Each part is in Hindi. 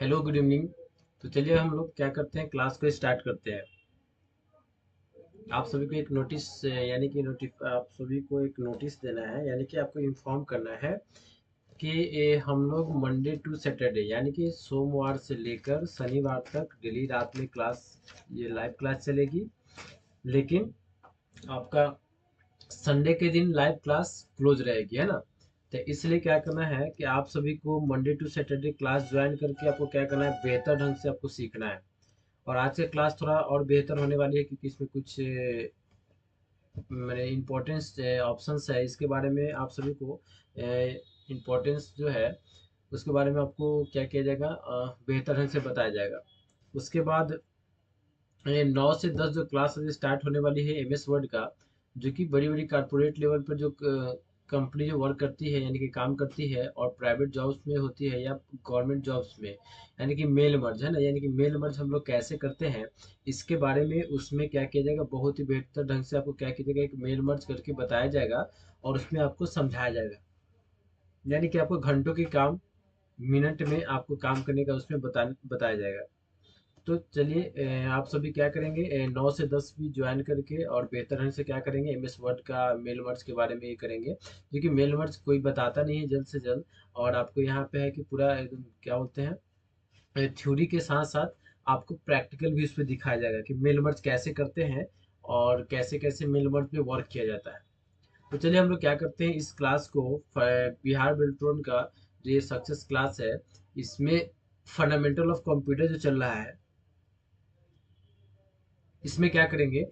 Hello, good evening. तो चलिए हम लोग क्या करते हैं, क्लास को स्टार्ट करते हैं। आप सभी को एक नोटिस यानी कि आप सभी को एक नोटिस देना है, यानी कि आपको इन्फॉर्म करना है कि हम लोग मंडे टू सैटरडे यानी कि सोमवार से लेकर शनिवार तक डेली रात में क्लास, ये लाइव क्लास चलेगी। लेकिन आपका संडे के दिन लाइव क्लास क्लोज रहेगी, है ना। तो इसलिए क्या करना है कि आप सभी को Monday to Saturday class join करके आपको क्या करना है, बेहतर ढंग से आपको सीखना है। और आज का क्लास थोड़ा और बेहतर होने वाली है, क्योंकि इसमें कुछ मैंने इम्पोर्टेंस ऑप्शंस है, इसके बारे में आप सभी को इम्पोर्टेंस जो है उसके बारे में आपको क्या किया जाएगा, बेहतर ढंग से बताया जाएगा। उसके बाद 9 से 10 जो क्लास स्टार्ट होने वाली है एमएस वर्ड का, जो कि बड़ी बड़ी कारपोरेट लेवल पर जो कंपनी जो वर्क करती है यानी कि काम करती है, और प्राइवेट जॉब्स में होती है या गवर्नमेंट जॉब्स में, यानी कि मेल मर्ज है ना, यानी कि मेल मर्ज हम लोग कैसे करते हैं, इसके बारे में उसमें क्या किया जाएगा, बहुत ही बेहतर ढंग से आपको क्या किया जाएगा, एक मेल मर्ज करके बताया जाएगा और उसमें आपको समझाया जाएगा। यानी कि आपको घंटों की काम मिनट में आपको काम करने का उसमें बताया जाएगा। तो चलिए आप सभी क्या करेंगे, 9 से 10 भी ज्वाइन करके और बेहतर ढंग से क्या करेंगे, एमएस वर्ड का मेल मर्ज के बारे में ये करेंगे, क्योंकि मेल मर्ज कोई बताता नहीं है जल्द से जल्द। और आपको यहाँ पे है कि पूरा एकदम क्या बोलते हैं, थ्योरी के साथ साथ आपको प्रैक्टिकल भी उस पर दिखाया जाएगा कि मेल मर्ज कैसे करते हैं और कैसे कैसे मेल मर्ज पे वर्क किया जाता है। तो चलिए हम लोग क्या करते हैं, इस क्लास को बिहार बेल्ट्रॉन का जो ये सक्सेस क्लास है, इसमें फंडामेंटल ऑफ कंप्यूटर जो चल रहा है, इसमें क्या करेंगे,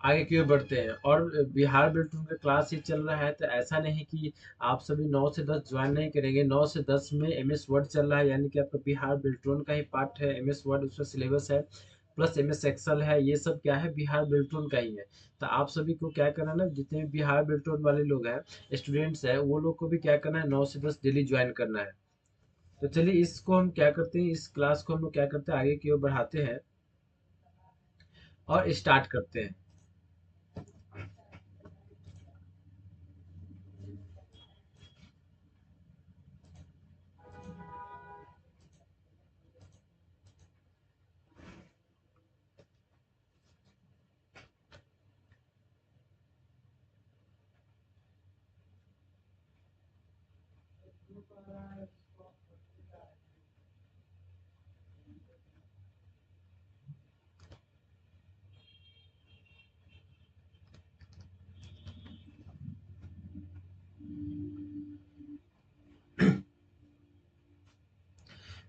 आगे की ओर बढ़ते हैं। और बिहार बिल्डरन का क्लास ही चल रहा है, तो ऐसा नहीं कि आप सभी 9 से 10 ज्वाइन नहीं करेंगे। 9 से 10 में एमएस वर्ड चल रहा है, यानी कि आपका बिहार बिल्डरन का ही पार्ट है एमएस वर्ड, उसका सिलेबस है, प्लस एमएस एक्सेल है। ये सब क्या है, बिहार बिल्डरन का ही है। तो आप सभी को क्या करना है ना, जितने भी बिहार बिल्डरन वाले लोग हैं, स्टूडेंट्स हैं, वो लोग को भी क्या करना है, 9 से 10 डेली ज्वाइन करना है। तो चलिए इसको हम क्या करते हैं, इस क्लास को हम लोग क्या करते हैं, आगे की ओर बढ़ाते हैं और स्टार्ट करते हैं।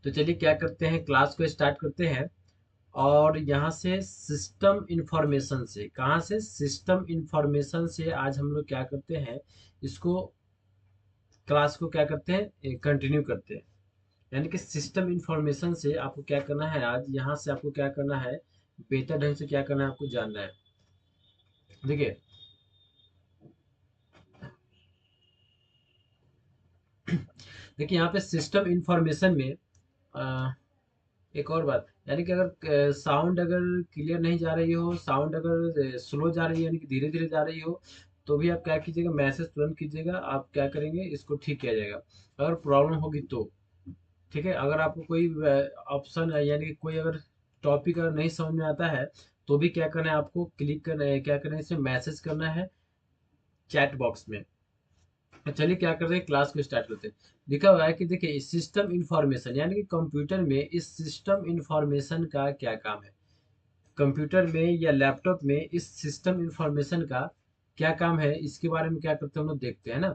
तो चलिए क्या करते हैं, क्लास को स्टार्ट करते हैं। और यहाँ से सिस्टम इंफॉर्मेशन से, कहाँ से, सिस्टम इंफॉर्मेशन से आज हम लोग क्या करते हैं, इसको, क्लास को क्या करते हैं, कंटिन्यू करते हैं। यानी कि सिस्टम इंफॉर्मेशन से आपको क्या करना है, आज यहाँ से आपको क्या करना है, बेहतर ढंग से क्या करना है, आपको जानना है। देखिए, देखिए यहाँ पे सिस्टम इंफॉर्मेशन में एक और बात, यानी कि अगर साउंड अगर क्लियर नहीं जा रही हो, साउंड अगर स्लो जा रही है, यानी कि धीरे धीरे जा रही हो, तो भी आप क्या कीजिएगा, मैसेज तुरंत कीजिएगा। आप क्या करेंगे, इसको ठीक किया जाएगा। अगर प्रॉब्लम होगी तो ठीक है। अगर आपको कोई ऑप्शन है, यानी कि कोई अगर टॉपिक अगर नहीं समझ में आता है, तो भी क्या करना है, आपको क्लिक करना है, क्या करना है, इसे मैसेज करना है चैट बॉक्स में। तो चलिए क्या करते हैं, क्लास को स्टार्ट करते हैं। लिखा हुआ है कि देखिए, सिस्टम इंफॉर्मेशन, यानी कि कंप्यूटर में इस सिस्टम इंफॉर्मेशन का क्या काम है। कंप्यूटर में या लैपटॉप में इस सिस्टम इंफॉर्मेशन का क्या काम है, इसके बारे में क्या करते हैं हम लोग देखते हैं ना।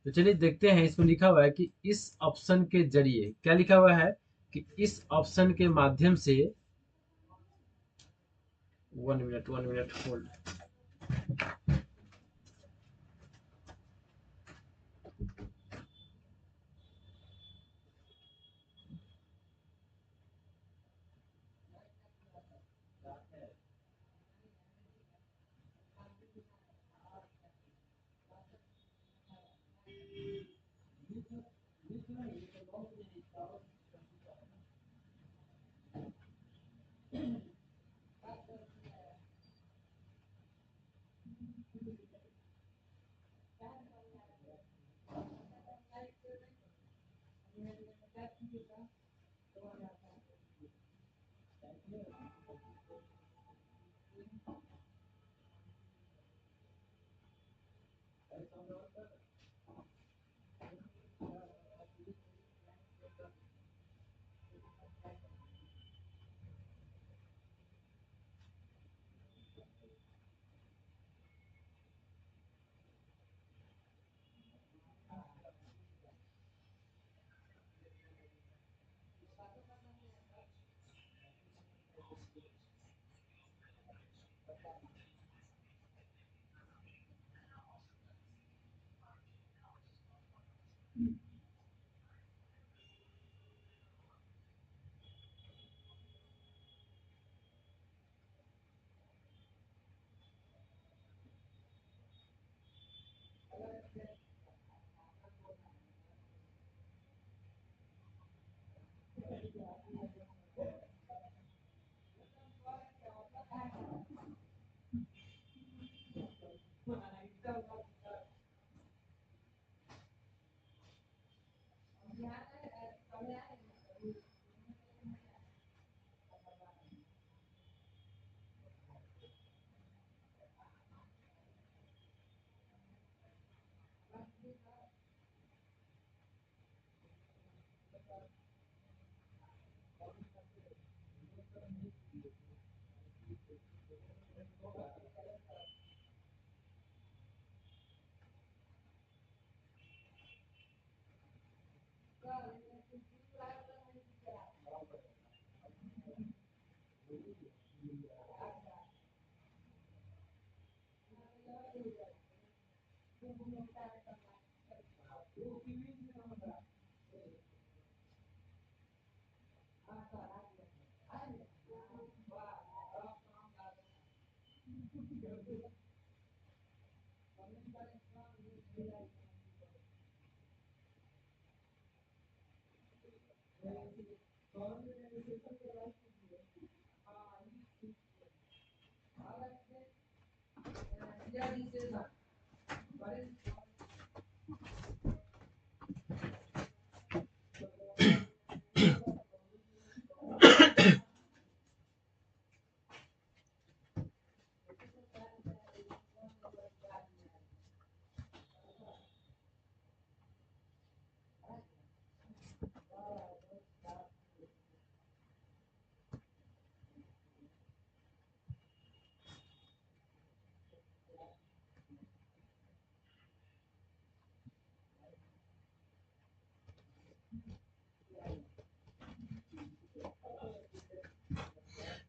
तो चलिए देखते हैं, इसमें लिखा हुआ है कि इस ऑप्शन के जरिए, क्या लिखा हुआ है, कि इस ऑप्शन के माध्यम से, 1 मिनट 1 मिनट होल्ड।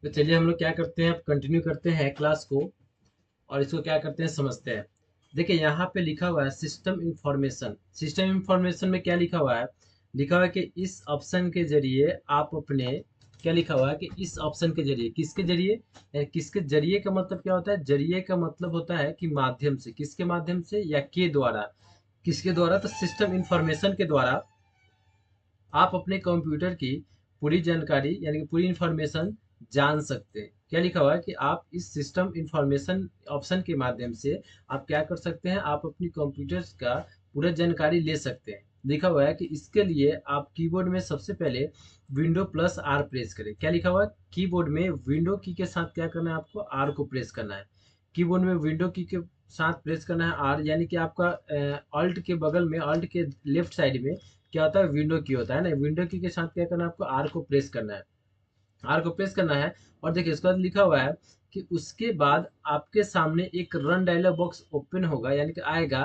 तो चलिए हम लोग क्या करते हैं, अब कंटिन्यू करते हैं क्लास को और इसको क्या करते हैं समझते हैं। देखिए यहाँ पे लिखा हुआ है सिस्टम इंफॉर्मेशन। सिस्टम इंफॉर्मेशन में क्या लिखा हुआ है, लिखा हुआ है कि इस ऑप्शन के जरिए आप अपने, क्या लिखा हुआ है कि इस ऑप्शन के जरिए, किसके जरिए, किसके जरिए का मतलब क्या होता है, जरिए का मतलब होता है कि माध्यम से, किसके माध्यम से या के द्वारा, किसके द्वारा, तो सिस्टम इंफॉर्मेशन के द्वारा आप अपने कंप्यूटर की पूरी जानकारी यानी कि पूरी इंफॉर्मेशन जान सकते हैं। क्या लिखा हुआ है कि आप इस सिस्टम इंफॉर्मेशन ऑप्शन के माध्यम से आप क्या कर सकते हैं, आप अपनी कंप्यूटर्स का पूरा जानकारी ले सकते हैं। लिखा हुआ है कि इसके लिए आप कीबोर्ड में सबसे पहले विंडो प्लस आर प्रेस करें। क्या लिखा हुआ है, कीबोर्ड में विंडो की के साथ क्या करना है, आपको आर को प्रेस करना है। कीबोर्ड में विंडो की के साथ प्रेस करना है आर, यानी कि आपका अल्ट के बगल में, अल्ट के लेफ्ट साइड में क्या होता है, विंडो की होता है ना, विंडो की के साथ क्या करना है, आपको आर को प्रेस करना है, आर को प्रेस करना है। और देखिए इसके बाद लिखा हुआ है कि उसके बाद आपके सामने एक रन डायलॉग बॉक्स ओपन होगा यानी कि आएगा,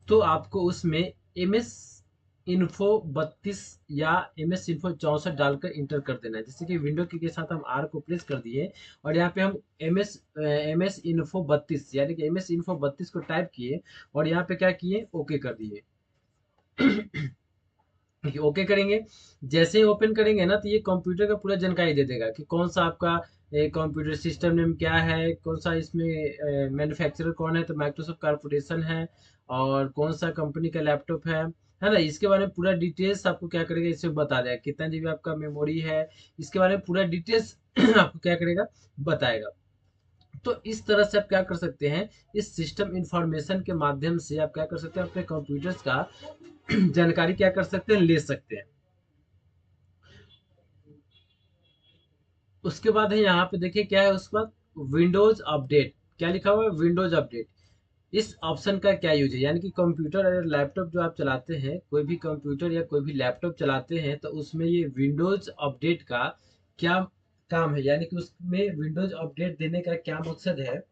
तो आपको उसमें एम एस इन्फो 32 या एम एस इन्फो 64 डालकर इंटर कर देना है। जैसे कि विंडो की के साथ हम आर को प्रेस कर दिए और यहाँ पे हम एम एस इन्फो 32 यानी कि एम एस इन्फो 32 को टाइप किए और यहाँ पे क्या किए, ओके कर दिए। ओके करेंगे, जैसे ही ओपन करेंगे ना तो ये कंप्यूटर का पूरा जानकारी दे देगा कि कौन सा आपका कंप्यूटर सिस्टम नेम क्या है, कौन सा इसमें मैन्युफैक्चरर कौन है, तो माइक्रोसॉफ्ट कारपोरेशन है, और कौन सा कंपनी का लैपटॉप है ना। इसके बारे में पूरा डिटेल्स आपको क्या करेगा, इसमें बता देगा कितना जीबी आपका मेमोरी है, इसके बारे में पूरा डिटेल्स आपको क्या करेगा, बताएगा। तो इस तरह से आप क्या कर सकते हैं, इस सिस्टम इंफॉर्मेशन के माध्यम से आप क्या कर सकते हैं, अपने कंप्यूटर्स का जानकारी क्या कर सकते हैं, ले सकते हैं। उसके बाद है यहाँ पे देखिए क्या है, उसके बाद विंडोज अपडेट। क्या लिखा हुआ है, विंडोज अपडेट। इस ऑप्शन का क्या यूज है, यानी कि कंप्यूटर और लैपटॉप जो आप चलाते हैं, कोई भी कंप्यूटर या कोई भी लैपटॉप चलाते हैं तो उसमें ये विंडोज अपडेट का क्या काम है, यानी कि उसमें विंडोज अपडेट देने का क्या मकसद है,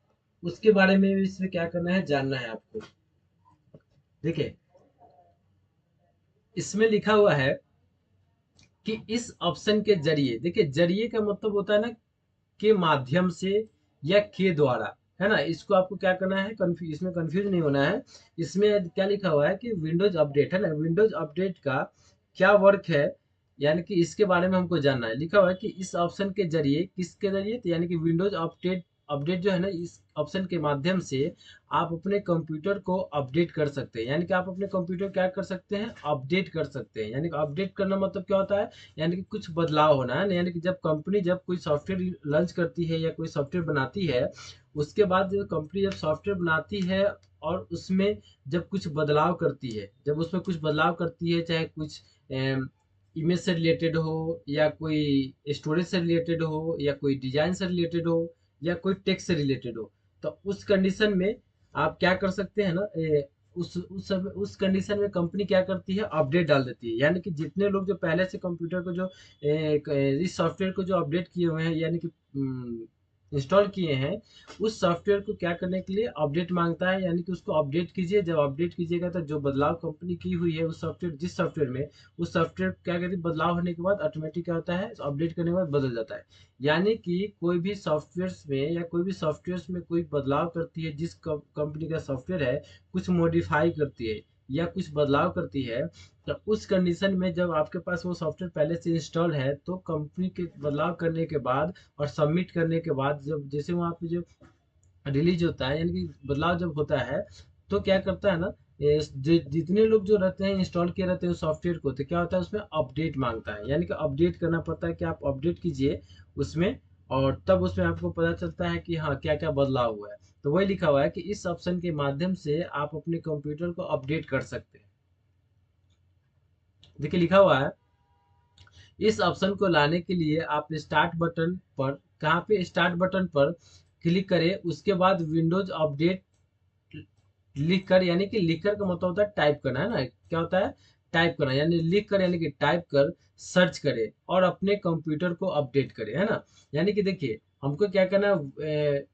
उसके बारे में इसमें क्या करना है, जानना है आपको। देखिए इसमें लिखा हुआ है कि इस ऑप्शन के जरिए, देखिए जरिए का मतलब होता है ना, के माध्यम से या के द्वारा, है ना। इसको आपको क्या करना है, इसमें कंफ्यूज नहीं होना है। इसमें क्या लिखा हुआ है कि विंडोज अपडेट है ना, विंडोज अपडेट का क्या वर्क है, यानी कि इसके बारे में हमको जानना है। लिखा हुआ है कि इस ऑप्शन के जरिए, किसके जरिए, तो यानी कि विंडोज अपडेट, अपडेट जो है ना, इस ऑप्शन के माध्यम से आप अपने कंप्यूटर को अपडेट कर सकते हैं। यानी कि आप अपने कंप्यूटर क्या कर सकते हैं, अपडेट कर सकते हैं। यानी कि अपडेट करना मतलब क्या होता है, यानी कि कुछ बदलाव होना है ना। यानी कि जब कंपनी जब कोई सॉफ्टवेयर लॉन्च करती है या कोई सॉफ्टवेयर बनाती है, उसके बाद जो कंपनी जब सॉफ्टवेयर बनाती है और उसमें जब कुछ बदलाव करती है, जब उसमें कुछ बदलाव करती है, चाहे कुछ इमेज से रिलेटेड हो, या कोई स्टोरेज से रिलेटेड हो, या कोई डिजाइन से रिलेटेड हो, या कोई टेक्स्ट से रिलेटेड हो, तो उस कंडीशन में आप क्या कर सकते हैं ना, उस कंडीशन में कंपनी क्या करती है, अपडेट डाल देती है। यानी कि जितने लोग जो पहले से कंप्यूटर को जो इस सॉफ्टवेयर को जो अपडेट किए हुए हैं, यानी कि इंस्टॉल किए हैं, उस सॉफ्टवेयर को क्या करने के लिए अपडेट मांगता है, यानी कि उसको अपडेट कीजिए। जब अपडेट कीजिएगा तो जो बदलाव कंपनी की हुई है उस सॉफ्टवेयर, जिस सॉफ्टवेयर में, उस सॉफ्टवेयर क्या कहते हैं, बदलाव होने के बाद ऑटोमेटिक क्या होता है, अपडेट करने के बाद बदल जाता है। यानी कि कोई भी सॉफ्टवेयर में या कोई भी सॉफ्टवेयर में कोई बदलाव करती है, जिस कंपनी का सॉफ्टवेयर है, कुछ मॉडिफाई करती है या कुछ बदलाव करती है, तो उस कंडीशन में जब आपके पास वो सॉफ्टवेयर पहले से इंस्टॉल है, तो कंपनी के बदलाव करने के बाद और सबमिट करने के बाद, जब जैसे वहाँ पे जो रिलीज होता है, यानी कि बदलाव जब होता है, तो क्या करता है ना, जितने लोग जो रहते हैं इंस्टॉल किए रहते हैं सॉफ्टवेयर को, तो क्या होता है उसमें अपडेट मांगता है, यानी कि अपडेट करना पड़ता है कि आप अपडेट कीजिए उसमें, और तब उसमें आपको पता चलता है कि हाँ क्या क्या बदलाव हुआ है। तो वही लिखा हुआ है कि इस ऑप्शन के माध्यम से आप अपने कंप्यूटर को अपडेट कर सकते हैं। देखिए लिखा हुआ है, इस ऑप्शन को लाने के लिए आप स्टार्ट बटन पर, कहाँ पे स्टार्ट बटन पर क्लिक करें, उसके बाद विंडोज अपडेट लिख कर, यानी कि लिख कर का मतलब होता है टाइप करना, है ना, क्या होता है टाइप करना, यानी लिख कर यानी कि टाइप कर सर्च करें और अपने कंप्यूटर को अपडेट करें, है ना। यानी कि देखिए हमको क्या करना है,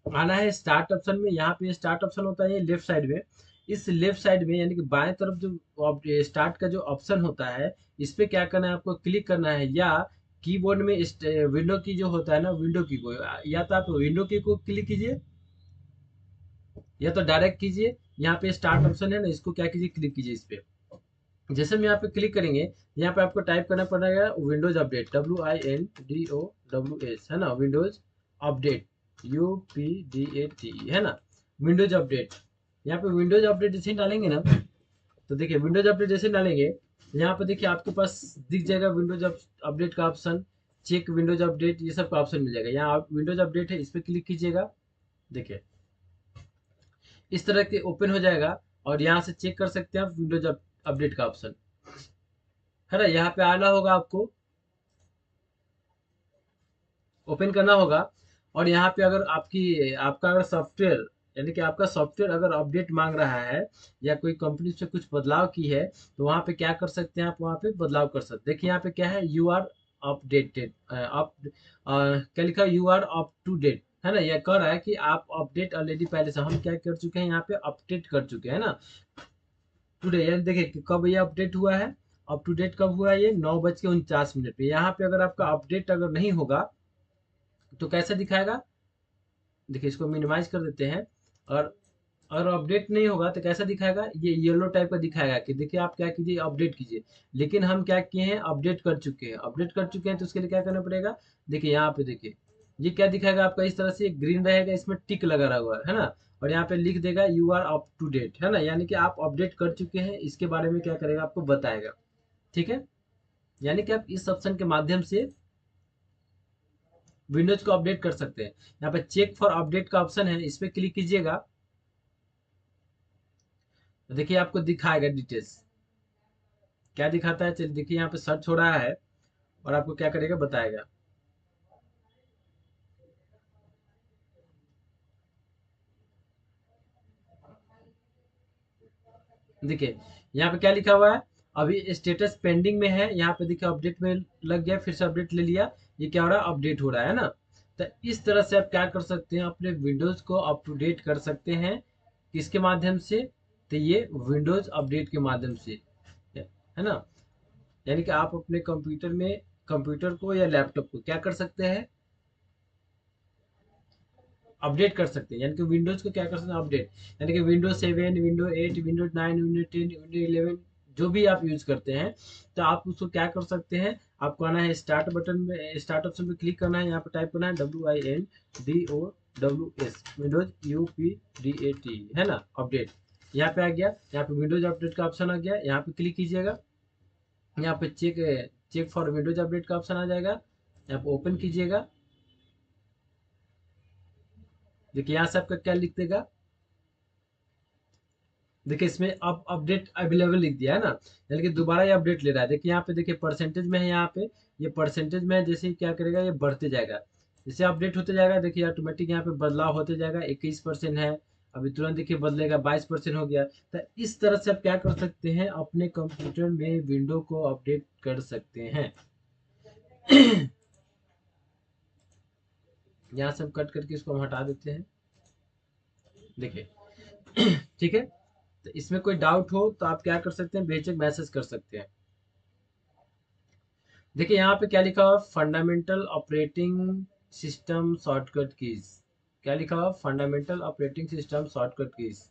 आना है स्टार्ट ऑप्शन में, यहाँ पे स्टार्ट ऑप्शन होता है लेफ्ट साइड में, इस लेफ्ट साइड में यानी कि बाएं तरफ जो स्टार्ट का जो ऑप्शन होता है, इस पे क्या करना है आपको क्लिक करना है, या कीबोर्ड में विंडो की जो होता है ना, विंडो की को, या तो आप विंडो की को क्लिक कीजिए, या तो डायरेक्ट कीजिए, यहाँ पे स्टार्ट ऑप्शन है ना, इसको क्या कीजिए क्लिक कीजिए इस पे। जैसे हम यहाँ पे क्लिक करेंगे, यहाँ पे आपको टाइप करना पड़ेगा विंडोज अपडेट, WINDOWS, है ना, विंडोज अपडेट, UPDAT, है ना, विंडोज अपडेट। यहाँ पे विंडोज अपडेट जैसे ही डालेंगे ना, तो देखिए विंडोज अपडेट जैसे डालेंगे, यहाँ पे देखिए आपके पास दिख जाएगा विंडोज अपडेट का ऑप्शन, चेक विंडोज अपडेट, ये सब का ऑप्शन मिल जाएगा। यहाँ विंडोज अपडेट है, इस पर क्लिक कीजिएगा, देखिए इस तरह के ओपन हो जाएगा, और यहाँ से चेक कर सकते हैं आप विंडोज अपडेट का ऑप्शन, है ना। यहाँ पे आना होगा आपको, ओपन करना होगा, और यहाँ पे अगर आपका अगर सॉफ्टवेयर, यानी कि आपका सॉफ्टवेयर अगर अपडेट मांग रहा है, या कोई कंपनी से कुछ बदलाव की है, तो वहाँ पे क्या कर सकते हैं आप, वहाँ पे बदलाव कर सकते हैं। देखिए यहाँ पे क्या है, यू आर अपडेटेड, अप क्या लिखा है, you are up to date, है ना। यह कह रहा है कि आप अपडेट ऑलरेडी पहले से हम क्या कर चुके हैं, यहाँ पे अपडेट कर चुके हैं ना टुडे, यानी देखिए कि कब ये अपडेट हुआ है, अप टू डेट कब हुआ है, ये 9:49 पे। यहाँ पे अगर आपका अपडेट अगर नहीं होगा तो कैसे दिखाएगा, देखिए इसको मिनिमाइज कर देते हैं, और अगर अपडेट नहीं होगा तो कैसा दिखाएगा, ये येलो टाइप का दिखाएगा कि देखिए आप क्या कीजिए अपडेट कीजिए। लेकिन हम क्या किए हैं, अपडेट कर चुके हैं, अपडेट कर चुके हैं, तो उसके लिए क्या करना पड़ेगा, देखिए यहाँ पे देखिए ये क्या दिखाएगा आपका, इस तरह से ग्रीन रहेगा, इसमें टिक लगा रहा हुआ है ना, और यहाँ पे लिख देगा you are up to date, है ना, यानी कि आप अपडेट कर चुके हैं, इसके बारे में क्या करेगा आपको बताएगा, ठीक है। यानी कि आप इस ऑप्शन के माध्यम से विंडोज को अपडेट कर सकते हैं। यहाँ पे चेक फॉर अपडेट का ऑप्शन है, इस पे क्लिक कीजिएगा, तो देखिए आपको दिखाएगा डिटेल्स, क्या दिखाता है, चलिए देखिए यहाँ पे सर्च हो रहा है, और आपको क्या करेगा बताएगा। देखिए यहाँ पे क्या लिखा हुआ है, अभी स्टेटस पेंडिंग में है, यहाँ पे देखिए अपडेट में लग गया, फिर से अपडेट ले लिया, ये क्या हो रहा है, अपडेट हो रहा है ना। तो इस तरह से आप क्या कर सकते हैं, अपने विंडोज को अप टू डेट कर सकते हैं, किसके माध्यम से, तो ये विंडोज अपडेट के माध्यम से, है ना। यानी कि आप अपने कंप्यूटर को या लैपटॉप को क्या कर सकते हैं, अपडेट कर सकते हैं, यानी कि विंडोज को क्या कर सकते हैं अपडेट, यानी कि Windows 7, Windows 8, Windows 9, Windows 10, Windows 11 जो भी आप यूज करते हैं, तो आप उसको क्या कर सकते हैं, आपको आना है स्टार्ट बटन में, स्टार्ट ऑप्शन पे क्लिक करना है, यहाँ पे टाइप करना है WINDOWS, विंडोज UPDAT, है ना, अपडेट, यहाँ पे आ गया, यहाँ पे विंडोज अपडेट का ऑप्शन आ गया, यहाँ पे क्लिक कीजिएगा, यहाँ पे check check for Windows update का ऑप्शन आ जाएगा, यहाँ पे ओपन कीजिएगा, देखिए यहाँ से आपका क्या लिख देगा, देखिए इसमें अब अपडेट अवेलेबल लिख दिया है ना, यानी कि दोबारा ये अपडेट ले रहा है। देखिए यहाँ पे देखिए परसेंटेज में है, यहाँ पे ये परसेंटेज में है, जैसे ही क्या करेगा ये बढ़ते जाएगा, जैसे अपडेट होते जाएगा, देखिए ऑटोमेटिक यहाँ पे बदलाव होते जाएगा, 21% है, अभी तुरंत देखिए बदलेगा, 22% हो गया। तो इस तरह से आप क्या कर सकते हैं, अपने कंप्यूटर में विंडो को अपडेट कर सकते हैं। यहाँ से हम कट करके इसको हम हटा देते हैं, देखिए ठीक है। तो इसमें कोई डाउट हो तो आप क्या कर सकते हैं, बेझिझक मैसेज कर सकते हैं। देखिए यहाँ पे क्या लिखा हुआ, fundamental operating system shortcut keys, क्या लिखा हुआ, fundamental operating system shortcut keys.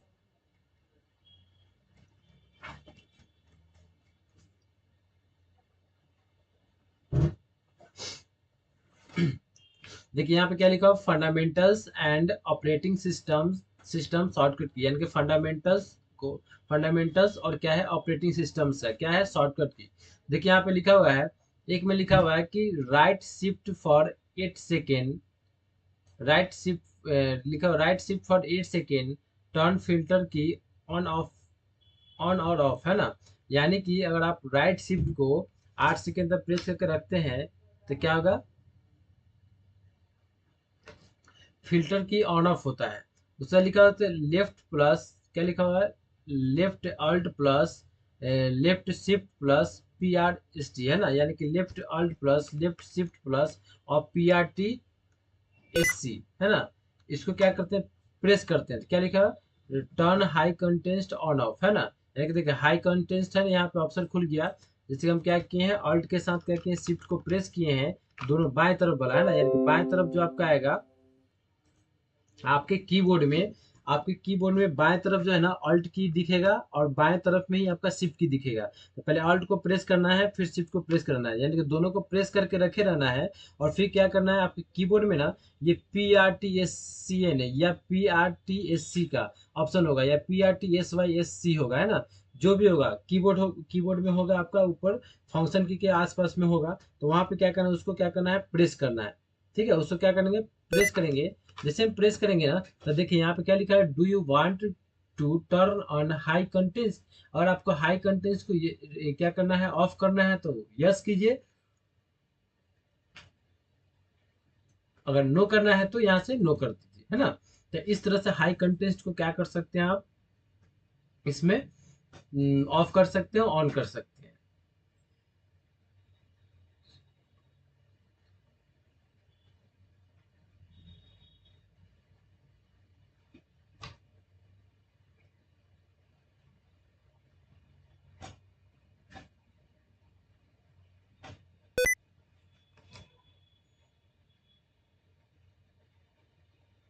देखिए यहाँ पे क्या लिखा हुआ, fundamentals and operating system shortcut की, यानी कि फंडामेंटल्स देखो फंडामेंटल्स और क्या है ऑपरेटिंग सिस्टम्स है, क्या है शॉर्टकट की। देखिए यहाँ पे लिखा हुआ है, एक में लिखा हुआ है कि right shift for 8 second, right shift लिखा हुआ right shift for 8 second, turn filter key on of, on और ऑफ, है ना। यानी कि अगर आप राइट शिफ्ट को 8 सेकेंड तक प्रेस करके रखते हैं तो क्या होगा, फिल्टर की ऑन ऑफ होता है। दूसरा लिखा हुआ है लेफ्ट प्लस, क्या लिखा हुआ है, left alt plus left shift plus P R S T, है ना। यानी कि left alt plus left shift plus और P R T S C, है ना। इसको क्या करते हैं, प्रेस करते हैं तो क्या लिखा है, टर्न हाई कंटेंस्ट ऑन ऑफ, है ना। यानी कि देखिए हाई कंटेंस्ट है ना, यहाँ पे ऑप्शन खुल गया। जैसे हम क्या किए हैं, अल्ट के साथ क्या किए हैं, शिफ्ट को प्रेस किए हैं, दोनों बाएं तरफ वाला, है ना। यानी कि बाएं तरफ जो आपका आएगा आपके कीबोर्ड में, आपके कीबोर्ड में बाएं तरफ जो है ना अल्ट की दिखेगा और बाएं तरफ में ही आपका शिफ्ट की दिखेगा। तो पहले अल्ट को प्रेस करना है, फिर शिफ्ट को प्रेस करना है, यानी कि दोनों को प्रेस करके रखे रहना है। और फिर क्या करना है, आपके कीबोर्ड में ना ये P R T S C N या P R T S C का ऑप्शन होगा, या P R T S Y S C होगा, है ना। जो भी होगा कीबोर्ड में होगा आपका ऊपर फंक्शन की के आसपास में होगा, तो वहां पे क्या करना है, उसको क्या करना है, प्रेस करना है। ठीक है, उसको क्या करेंगे, प्रेस करेंगे। जैसे हम प्रेस करेंगे ना तो देखिए यहाँ पे क्या लिखा है, do you want to turn on high contents. और आपको हाई कंटेंट्स को ये क्या करना है, ऑफ करना है तो यस कीजिए, अगर नो करना है तो यहाँ से नो कर दीजिए, है ना। तो इस तरह से हाई कंटेंट्स को क्या कर सकते हैं आप, इसमें ऑफ कर सकते हो, ऑन कर सकते हैं।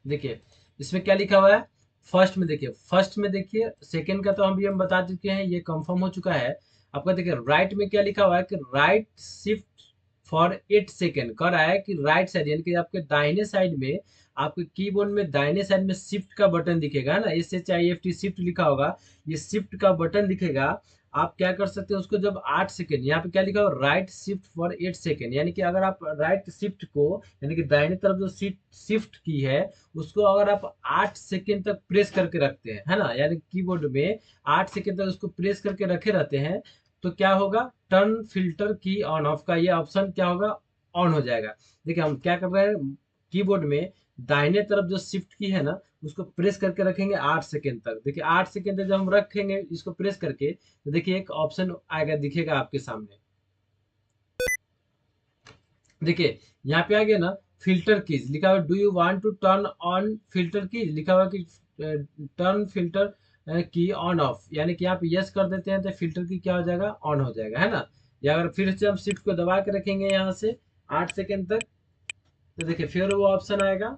देखिए इसमें क्या लिखा हुआ है, फर्स्ट में देखिए, फर्स्ट में देखिए, सेकंड का तो हम बता चुके हैं, ये कंफर्म हो चुका है। आपका देखिए राइट में क्या लिखा हुआ है कि राइट शिफ्ट फॉर 8 सेकेंड, कर रहा है कि राइट साइड, यानी कि आपके दाहिने साइड में, आपके कीबोर्ड में दाहिने साइड में शिफ्ट का बटन दिखेगा ना, S H I F T shift लिखा होगा, ये शिफ्ट का बटन दिखेगा। आप क्या कर सकते हैं उसको, जब 8 सेकेंड, यहाँ पे क्या लिखा हो, राइट शिफ्ट फॉर 8 सेकेंड, यानी कि अगर आप राइट शिफ्ट को, यानी कि दाहिने तरफ जो शिफ्ट की है उसको अगर आप 8 सेकेंड तक प्रेस करके रखते हैं, है ना, यानी कीबोर्ड में 8 सेकेंड तक उसको प्रेस करके रखे रहते हैं, तो क्या होगा, turn filter key on of का ये ऑप्शन क्या होगा, ऑन हो जाएगा। देखिए हम क्या कर रहे हैं, कीबोर्ड में दाहिने तरफ जो शिफ्ट की है ना उसको प्रेस करके रखेंगे 8 सेकेंड तक। देखिए 8 सेकेंड तक जब हम रखेंगे इसको प्रेस करके, तो देखिए एक ऑप्शन आएगा, दिखेगा आपके सामने। देखिए यहाँ पे आ गया ना, फिल्टर कीज लिखा हुआ, do you want to turn on filter keys, लिखा हुआ कि turn filter key on off, यानी कि आप यस कर देते हैं तो फिल्टर की क्या हो जाएगा, ऑन हो जाएगा, है ना। या अगर फिर से हम शिफ्ट को दबा के रखेंगे यहाँ से 8 सेकेंड तक, तो देखिए फिर वो ऑप्शन आएगा।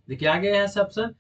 देखिए आ गया यहाँ से option,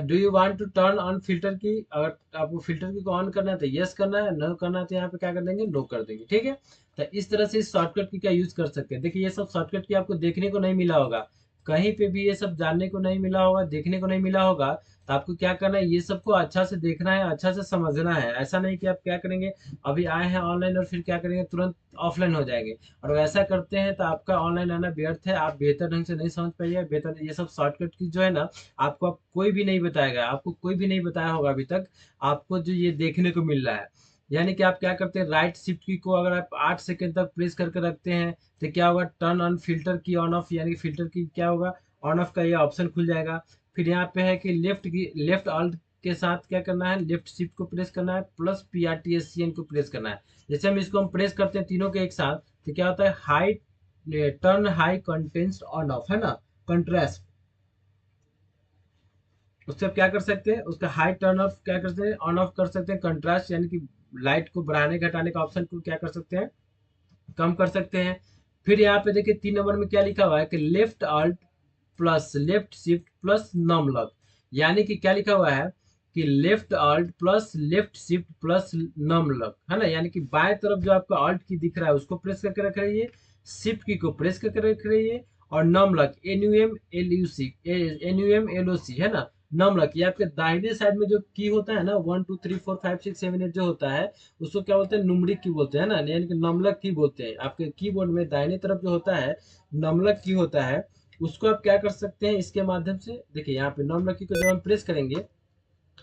do you want to turn on filter key, अगर आपको फिल्टर की को ऑन करना है तो यस करना है, नो करना है तो यहाँ पे क्या कर देंगे, नो कर देंगे। ठीक है, तो इस तरह से इस शॉर्टकट की क्या यूज कर सकते हैं। देखिए ये सब शॉर्टकट की आपको देखने को नहीं मिला होगा, कहीं पे भी ये सब जानने को नहीं मिला होगा, देखने को नहीं मिला होगा। तो आपको क्या करना है, ये सबको अच्छा से देखना है, अच्छा से समझना है। ऐसा नहीं कि आप क्या करेंगे, अभी आए हैं ऑनलाइन और फिर क्या करेंगे, तुरंत ऑफलाइन हो जाएंगे। और ऐसा करते हैं तो आपका ऑनलाइन आना व्यर्थ है, आप बेहतर ढंग से नहीं समझ पाइए। बेहतर ये सब शॉर्टकट की जो है ना, आपको अब कोई भी नहीं बताएगा, आपको कोई भी नहीं बताया होगा अभी तक, आपको जो ये देखने को मिल रहा है। यानी कि आप क्या करते हैं, राइट शिफ्ट की को अगर आप 8 सेकेंड तक प्रेस करके रखते हैं तो क्या होगा, turn on filter key on off, यानी कि फिल्टर की क्या होगा, ऑन ऑफ का ये ऑप्शन खुल जाएगा। फिर यहाँ पे है कि लेफ्ट ऑल्ट के साथ क्या करना है, लेफ्ट शिफ्ट को प्रेस करना है plus P R T S C N को प्रेस करना है। जैसे हम इसको हम प्रेस करते हैं तीनों के एक साथ, तो क्या होता है, high turn high contents on off, है ना, कंट्रास्ट। उससे आप क्या कर सकते हैं, उसका हाई टर्न ऑफ क्या करते हैं, ऑन ऑफ कर सकते हैं, कंट्रास्ट यानी कि लाइट को बढ़ाने घटाने का ऑप्शन को क्या कर सकते हैं, कम कर सकते हैं। फिर यहाँ पे देखिए 3 नंबर में क्या लिखा हुआ है कि left alt plus left shift plus num lock, यानी कि क्या लिखा हुआ है कि left alt plus left shift plus num lock, है ना। यानी कि बाएं तरफ जो आपका अल्ट की दिख रहा है उसको प्रेस करके रख रही, शिफ्ट की को प्रेस करके रख रही है, और नम लॉक NUMLOC है ना। नम लॉक ये आपके दाहिने साइड में जो की होता है ना, 1 2 3 4 5 6 7 8 जो होता है, उसको क्या बोलते हैं, नुमरिक की बोलते हैं ना, यानी कि नमलक की बोलते हैं। आपके कीबोर्ड में दाहिने तरफ जो होता है नमलक की होता है, उसको आप क्या कर सकते हैं इसके माध्यम से। देखिए यहाँ पे नॉर्मल की को जब हम प्रेस करेंगे,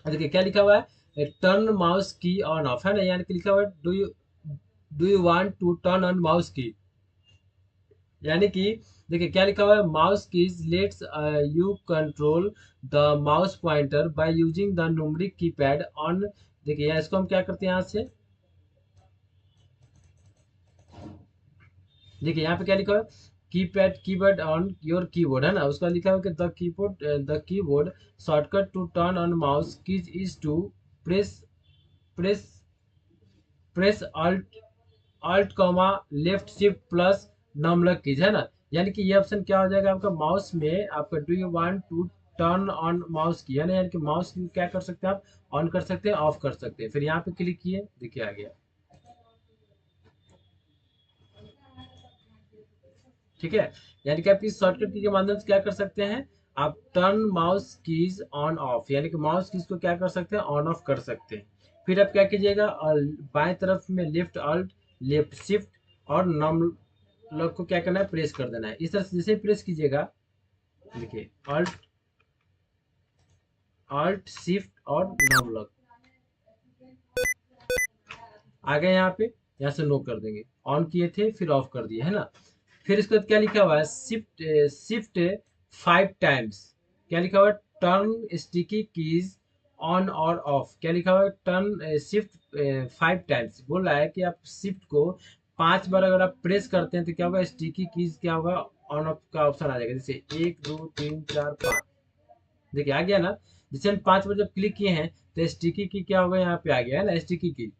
देखिए क्या लिखा हुआ है, turn mouse key on off, है ना। यानी कि लिखा हुआ है do you want to turn on mouse key, यानी कि देखिए क्या लिखा हुआ है, mouse keys lets you control the mouse pointer by using the numeric keypad on. देखिए इसको हम क्या करते हैं यहाँ से, देखिए यहाँ पे क्या लिखा है, कीपैड ऑन योर कीबोर्ड, है ना। उसका लिखा है कि the keyboard shortcut to turn on mouse keys is to press press press alt comma left shift plus num lock keys, है ना। यानी कि ये ऑप्शन क्या हो जाएगा आपका माउस में, आपका do you want to turn on mouse key, है ना। यानी कि माउस की क्या कर सकते हैं आप, ऑन कर सकते हैं, ऑफ कर सकते हैं। फिर यहाँ पे क्लिक किए, देखिए आ गया, ठीक है। यानी कि आप इस शॉर्टकट की के माध्यम से क्या कर सकते हैं, आप turn mouse keys on off, यानी कि माउस कीज को क्या कर सकते हैं, ऑन ऑफ कर सकते हैं। फिर आप क्या कीजिएगा, बाएं तरफ में लेफ्ट अल्ट लेफ्ट शिफ्ट और नम लॉक को क्या करना है, प्रेस कर देना है। इस तरह से जैसे प्रेस कीजिएगा, देखिए अल्ट अल्ट शिफ्ट और नम लॉक आ गए यहाँ पे। यहाँ से नो कर देंगे, ऑन किए थे फिर ऑफ कर दिए, है ना। फिर इसके बाद क्या लिखा हुआ है, शिफ्ट शिफ्ट 5 टाइम्स, क्या लिखा हुआ है, टर्न स्टिकी कीज ऑन और ऑफ, क्या लिखा हुआ है, टर्न शिफ्ट 5 टाइम्स। बोल रहा है कि आप शिफ्ट को 5 बार अगर आप प्रेस करते हैं तो क्या होगा, स्टिकी कीज क्या होगा, ऑन ऑफ का ऑप्शन आ जाएगा। जैसे 1 2 3 4 5, देखिए आ गया ना। जैसे हम 5 बार जब क्लिक किए हैं तो स्टिकी की क्या होगा, यहाँ पे आ गया है ना, स्टिकी की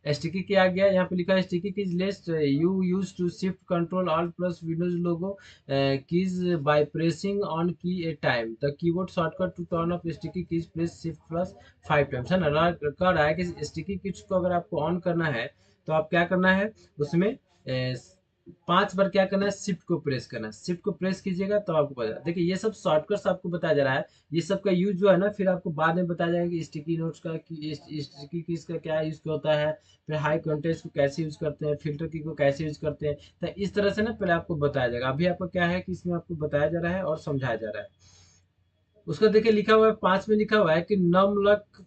स्टिकी की आ गया। यहाँ पे लिखा है sticky keys list you use to shift control all plus Windows logo keys by pressing on key a time the keyboard shortcut to turn off sticky keys press shift plus 5 times, है ना। कह रहा है कि स्टिकी कीज को अगर आपको ऑन करना है तो आप क्या करना है, उसमें 5 बार क्या करना है, शिफ्ट को प्रेस करना है। शिफ्ट को प्रेस कीजिएगा तो आपको पता, देखिए ये सब शॉर्टकट्स आपको बताया जा रहा है। ये सब का यूज जो है ना, फिर आपको बाद में बताया जाएगा कि स्टिकी नोट्स का कि स्टिकी कीज का क्या यूज होता है, फिर हाई कंटेंट्स को कैसे यूज करते हैं, फिल्टर की को कैसे यूज करते हैं। तो इस तरह से ना पहले आपको बताया जाएगा। अभी आपको क्या है कि इसमें आपको बताया जा रहा है और समझाया जा रहा है। उसका देखिए लिखा हुआ है 5 में, लिखा हुआ है कि नम लॉक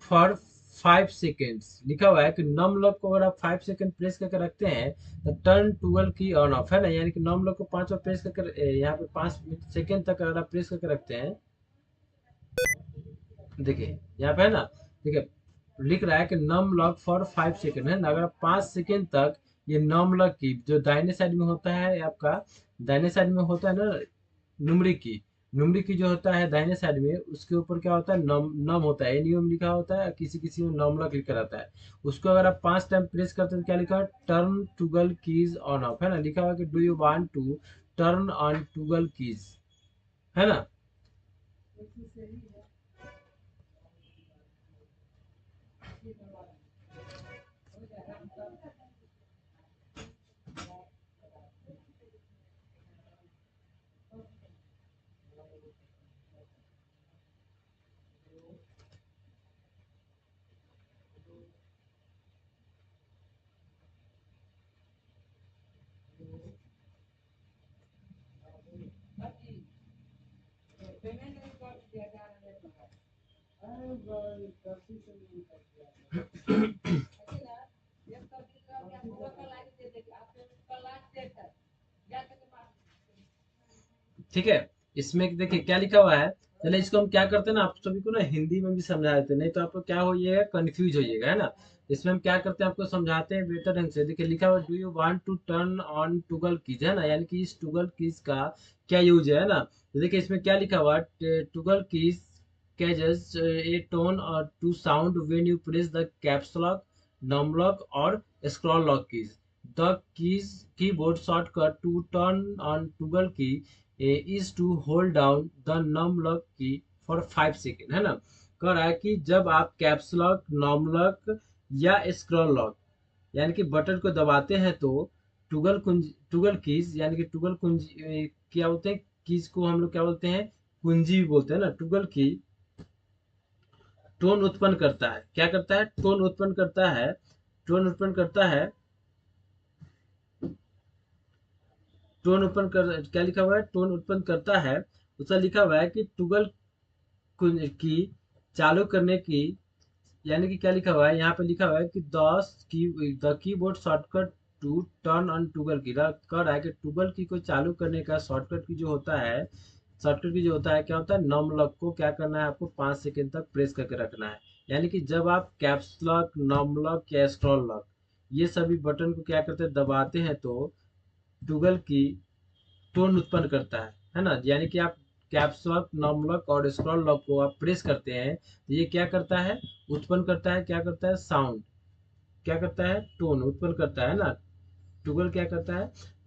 फॉर 5 सेकेंड्स, लिखा हुआ है कि नम लॉक को अगर आप 5 सेकेंड प्रेस करके रखते हैं तो टर्न टूगल की ऑन ऑफ, है ना। यानी कि नम लॉक को 5 बार प्रेस करके यहाँ पे 5 सेकेंड तक अगर आप प्रेस करके रखते हैं, देखिए यहाँ पे है ना, देखिए लिख रहा है कि नम लॉक फॉर 5 सेकेंड, है ना। अगर 5 सेकेंड तक ये नम लॉक की जो दाहिने साइड में होता है आपका, दाहिने साइड में होता है ना नुमरिक की, नुमरिक की जो होता है दाहिने साइड में, उसके ऊपर क्या होता है, नम नम होता है, नियम लिखा होता है, किसी किसी में नम लॉक लिखा रहता है। उसको अगर आप 5 टाइम प्रेस करते हैं तो क्या लिखा है, turn toggle keys on off, है ना। लिखा हुआ है कि do you want to turn on toggle keys, है ना। ठीक है। इसमें देखिए क्या लिखा हुआ है, चलिए इसको हम क्या करते हैं ना, आप सभी को ना हिंदी में भी समझा देते हैं, नहीं तो आपको क्या होइएगा, कंफ्यूज होइएगा, है ना। इसमें हम क्या करते हैं, आपको समझाते हैं बेहतर ढंग से। देखिए लिखा हुआ, do you want to turn on toggle keys, है ना। यानी कि इस टूगल कीज का क्या यूज है ना। तो देखिए इसमें क्या लिखा हुआ, toggle keys causes a tone और to sound when you press the caps lock, num lock और scroll lock keys, the keys keyboard shortcut to turn on toggle key is to hold down the num lock key for 5 second, है ना। कह रहा है कि जब आप कैप्स लॉक, नॉम लॉक या स्क्रॉल लॉक यानी कि बटन को दबाते हैं तो टुगल कीज यानी कि टुगल कुंजी क्या बोलते हैं, कीज को हम लोग क्या बोलते हैं, कुंजी भी बोलते हैं ना। टुगल की टोन उत्पन्न करता है, क्या करता है, टोन उत्पन्न करता है, टोन उत्पन्न करता है, टोन उत्पन्न कर, क्या लिखा हुआ है, टोन उत्पन्न करता है। उसका लिखा हुआ है कि टुगल की चालू करने की, यानी कि क्या लिखा हुआ है यहाँ पे, लिखा हुआ है कि the keyboard shortcut to turn on toggle key, कर रहा है कि टुगल की को चालू करने का शॉर्टकट की जो होता है, शॉर्टकट की जो होता है, क्या होता है, नम लॉक को क्या करना है आपको 5 सेकंड तक प्रेस करके रखना है। यानी कि जब आप कैप्स लॉक, नम लॉक या स्क्रॉल लॉक ये सभी बटन को क्या करते हैं, दबाते हैं तो टुगल की टोन उत्पन्न करता है ना। यानी कि आप कैप्स लॉक, नम लॉक और स्क्रॉल लॉक को आप प्रेस करते हैं तो ये क्या करता है, उत्पन्न करता है, क्या करता है, साउंड, क्या करता है, टोन उत्पन्न करता है ना। टुगल क्या करता है,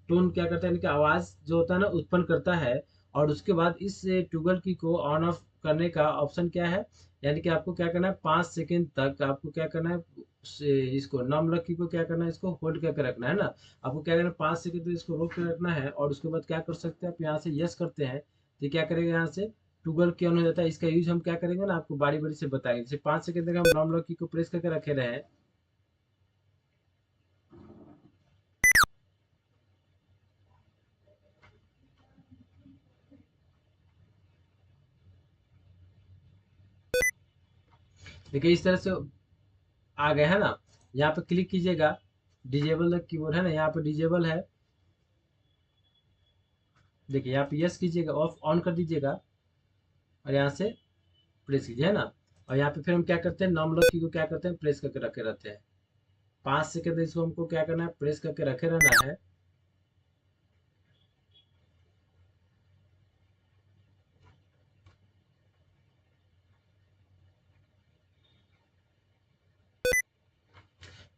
टोन क्या करता है, यानी कि आवाज जो होता है ना उत्पन्न करता है। और उसके बाद इस टुगल की को ऑन ऑफ करने का ऑप्शन क्या है, यानी कि आपको क्या करना है, 5 सेकंड तक आपको क्या करना है, इसको नम लकी को क्या करना है, इसको होल्ड करके रखना है ना। आपको क्या करना है, 5 सेकंड तक इसको रोक कर रखना है। और उसके बाद क्या कर सकते हैं आप, यहाँ से यस करते हैं तो क्या करेगा, यहाँ से टुगल की ऑन हो जाता है। इसका यूज हम क्या करेंगे ना, आपको बारी बारी से बताएंगे। जैसे 5 सेकंड तक हम नम लकी को प्रेस करके रखे रहे हैं। देखिए इस तरह से आ गए है ना। यहाँ पे क्लिक कीजिएगा, डिजेबल द कीबोर्ड है ना, यहाँ पे डिजेबल है। देखिए यहाँ पे यस कीजिएगा, ऑफ ऑन कर दीजिएगा और यहाँ से प्रेस कीजिए, है ना। और यहाँ पे फिर हम क्या करते हैं, नॉर्मल की को क्या करते हैं, प्रेस करके रखे रहते हैं। 5 सेकंड इसको हमको क्या करना है, प्रेस करके रखे रहना है।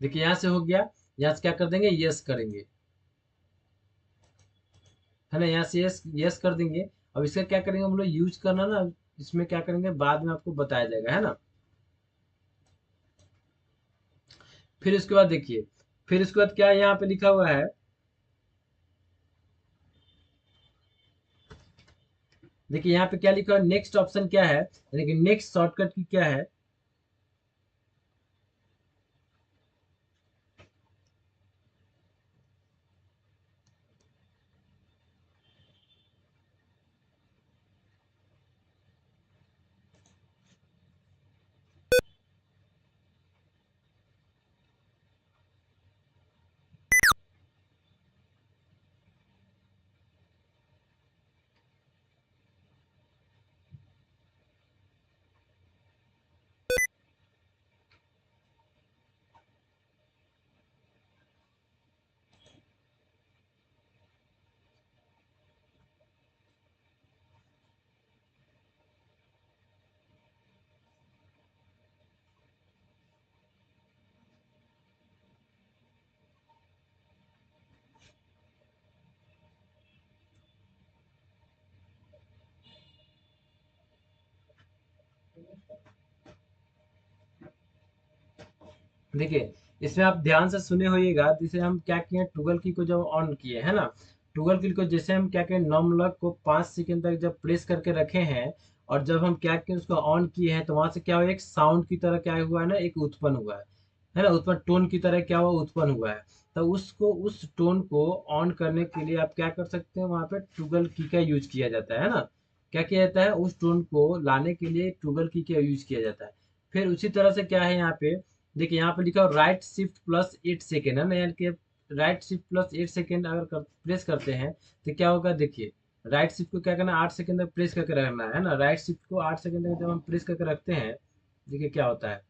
देखिए यहाँ से हो गया। यहाँ से क्या कर देंगे, यस करेंगे, है ना। यहाँ से यस यस कर देंगे। अब इसका क्या करेंगे हम लोग, यूज करना ना, इसमें क्या करेंगे बाद में आपको बताया जाएगा, है ना। फिर उसके बाद देखिए, फिर उसके बाद क्या यहाँ पे लिखा हुआ है, देखिए यहाँ पे क्या लिखा है, नेक्स्ट ऑप्शन क्या है, यानी कि नेक्स्ट शॉर्टकट की क्या है। देखिए इसमें आप ध्यान से सुने होइएगा, जैसे हम क्या किए, टूगल की को जब ऑन किए है ना, टूगल की को जैसे हम क्या किए, नॉम लॉक को 5 सेकंड तक जब प्रेस करके रखे हैं और जब हम क्या किए उसको ऑन किए हैं तो वहां से क्या हुआ, एक साउंड की तरह क्या हुआ है ना, एक उत्पन्न हुआ है ना, उत्पन्न टोन की तरह क्या हुआ, उत्पन्न हुआ है। तो उसको, उस टोन को ऑन करने के लिए आप क्या कर सकते हैं, वहां पे टूगल की का यूज किया जाता है ना। क्या किया जाता है, उस टोन को लाने के लिए टूगल की का यूज किया जाता है। फिर उसी तरह से क्या है यहाँ पे, देखिए यहाँ पे लिखा हो राइट शिफ्ट प्लस 8 सेकेंड, है ना, यानी कि राइट शिफ्ट प्लस 8 सेकेंड अगर प्रेस करते हैं तो क्या होगा, देखिए राइट शिफ्ट को क्या करना है, 8 सेकेंड तक प्रेस करके रखना है ना। राइट शिफ्ट को 8 सेकेंड तक जब हम प्रेस करके रखते हैं, देखिए क्या होता है।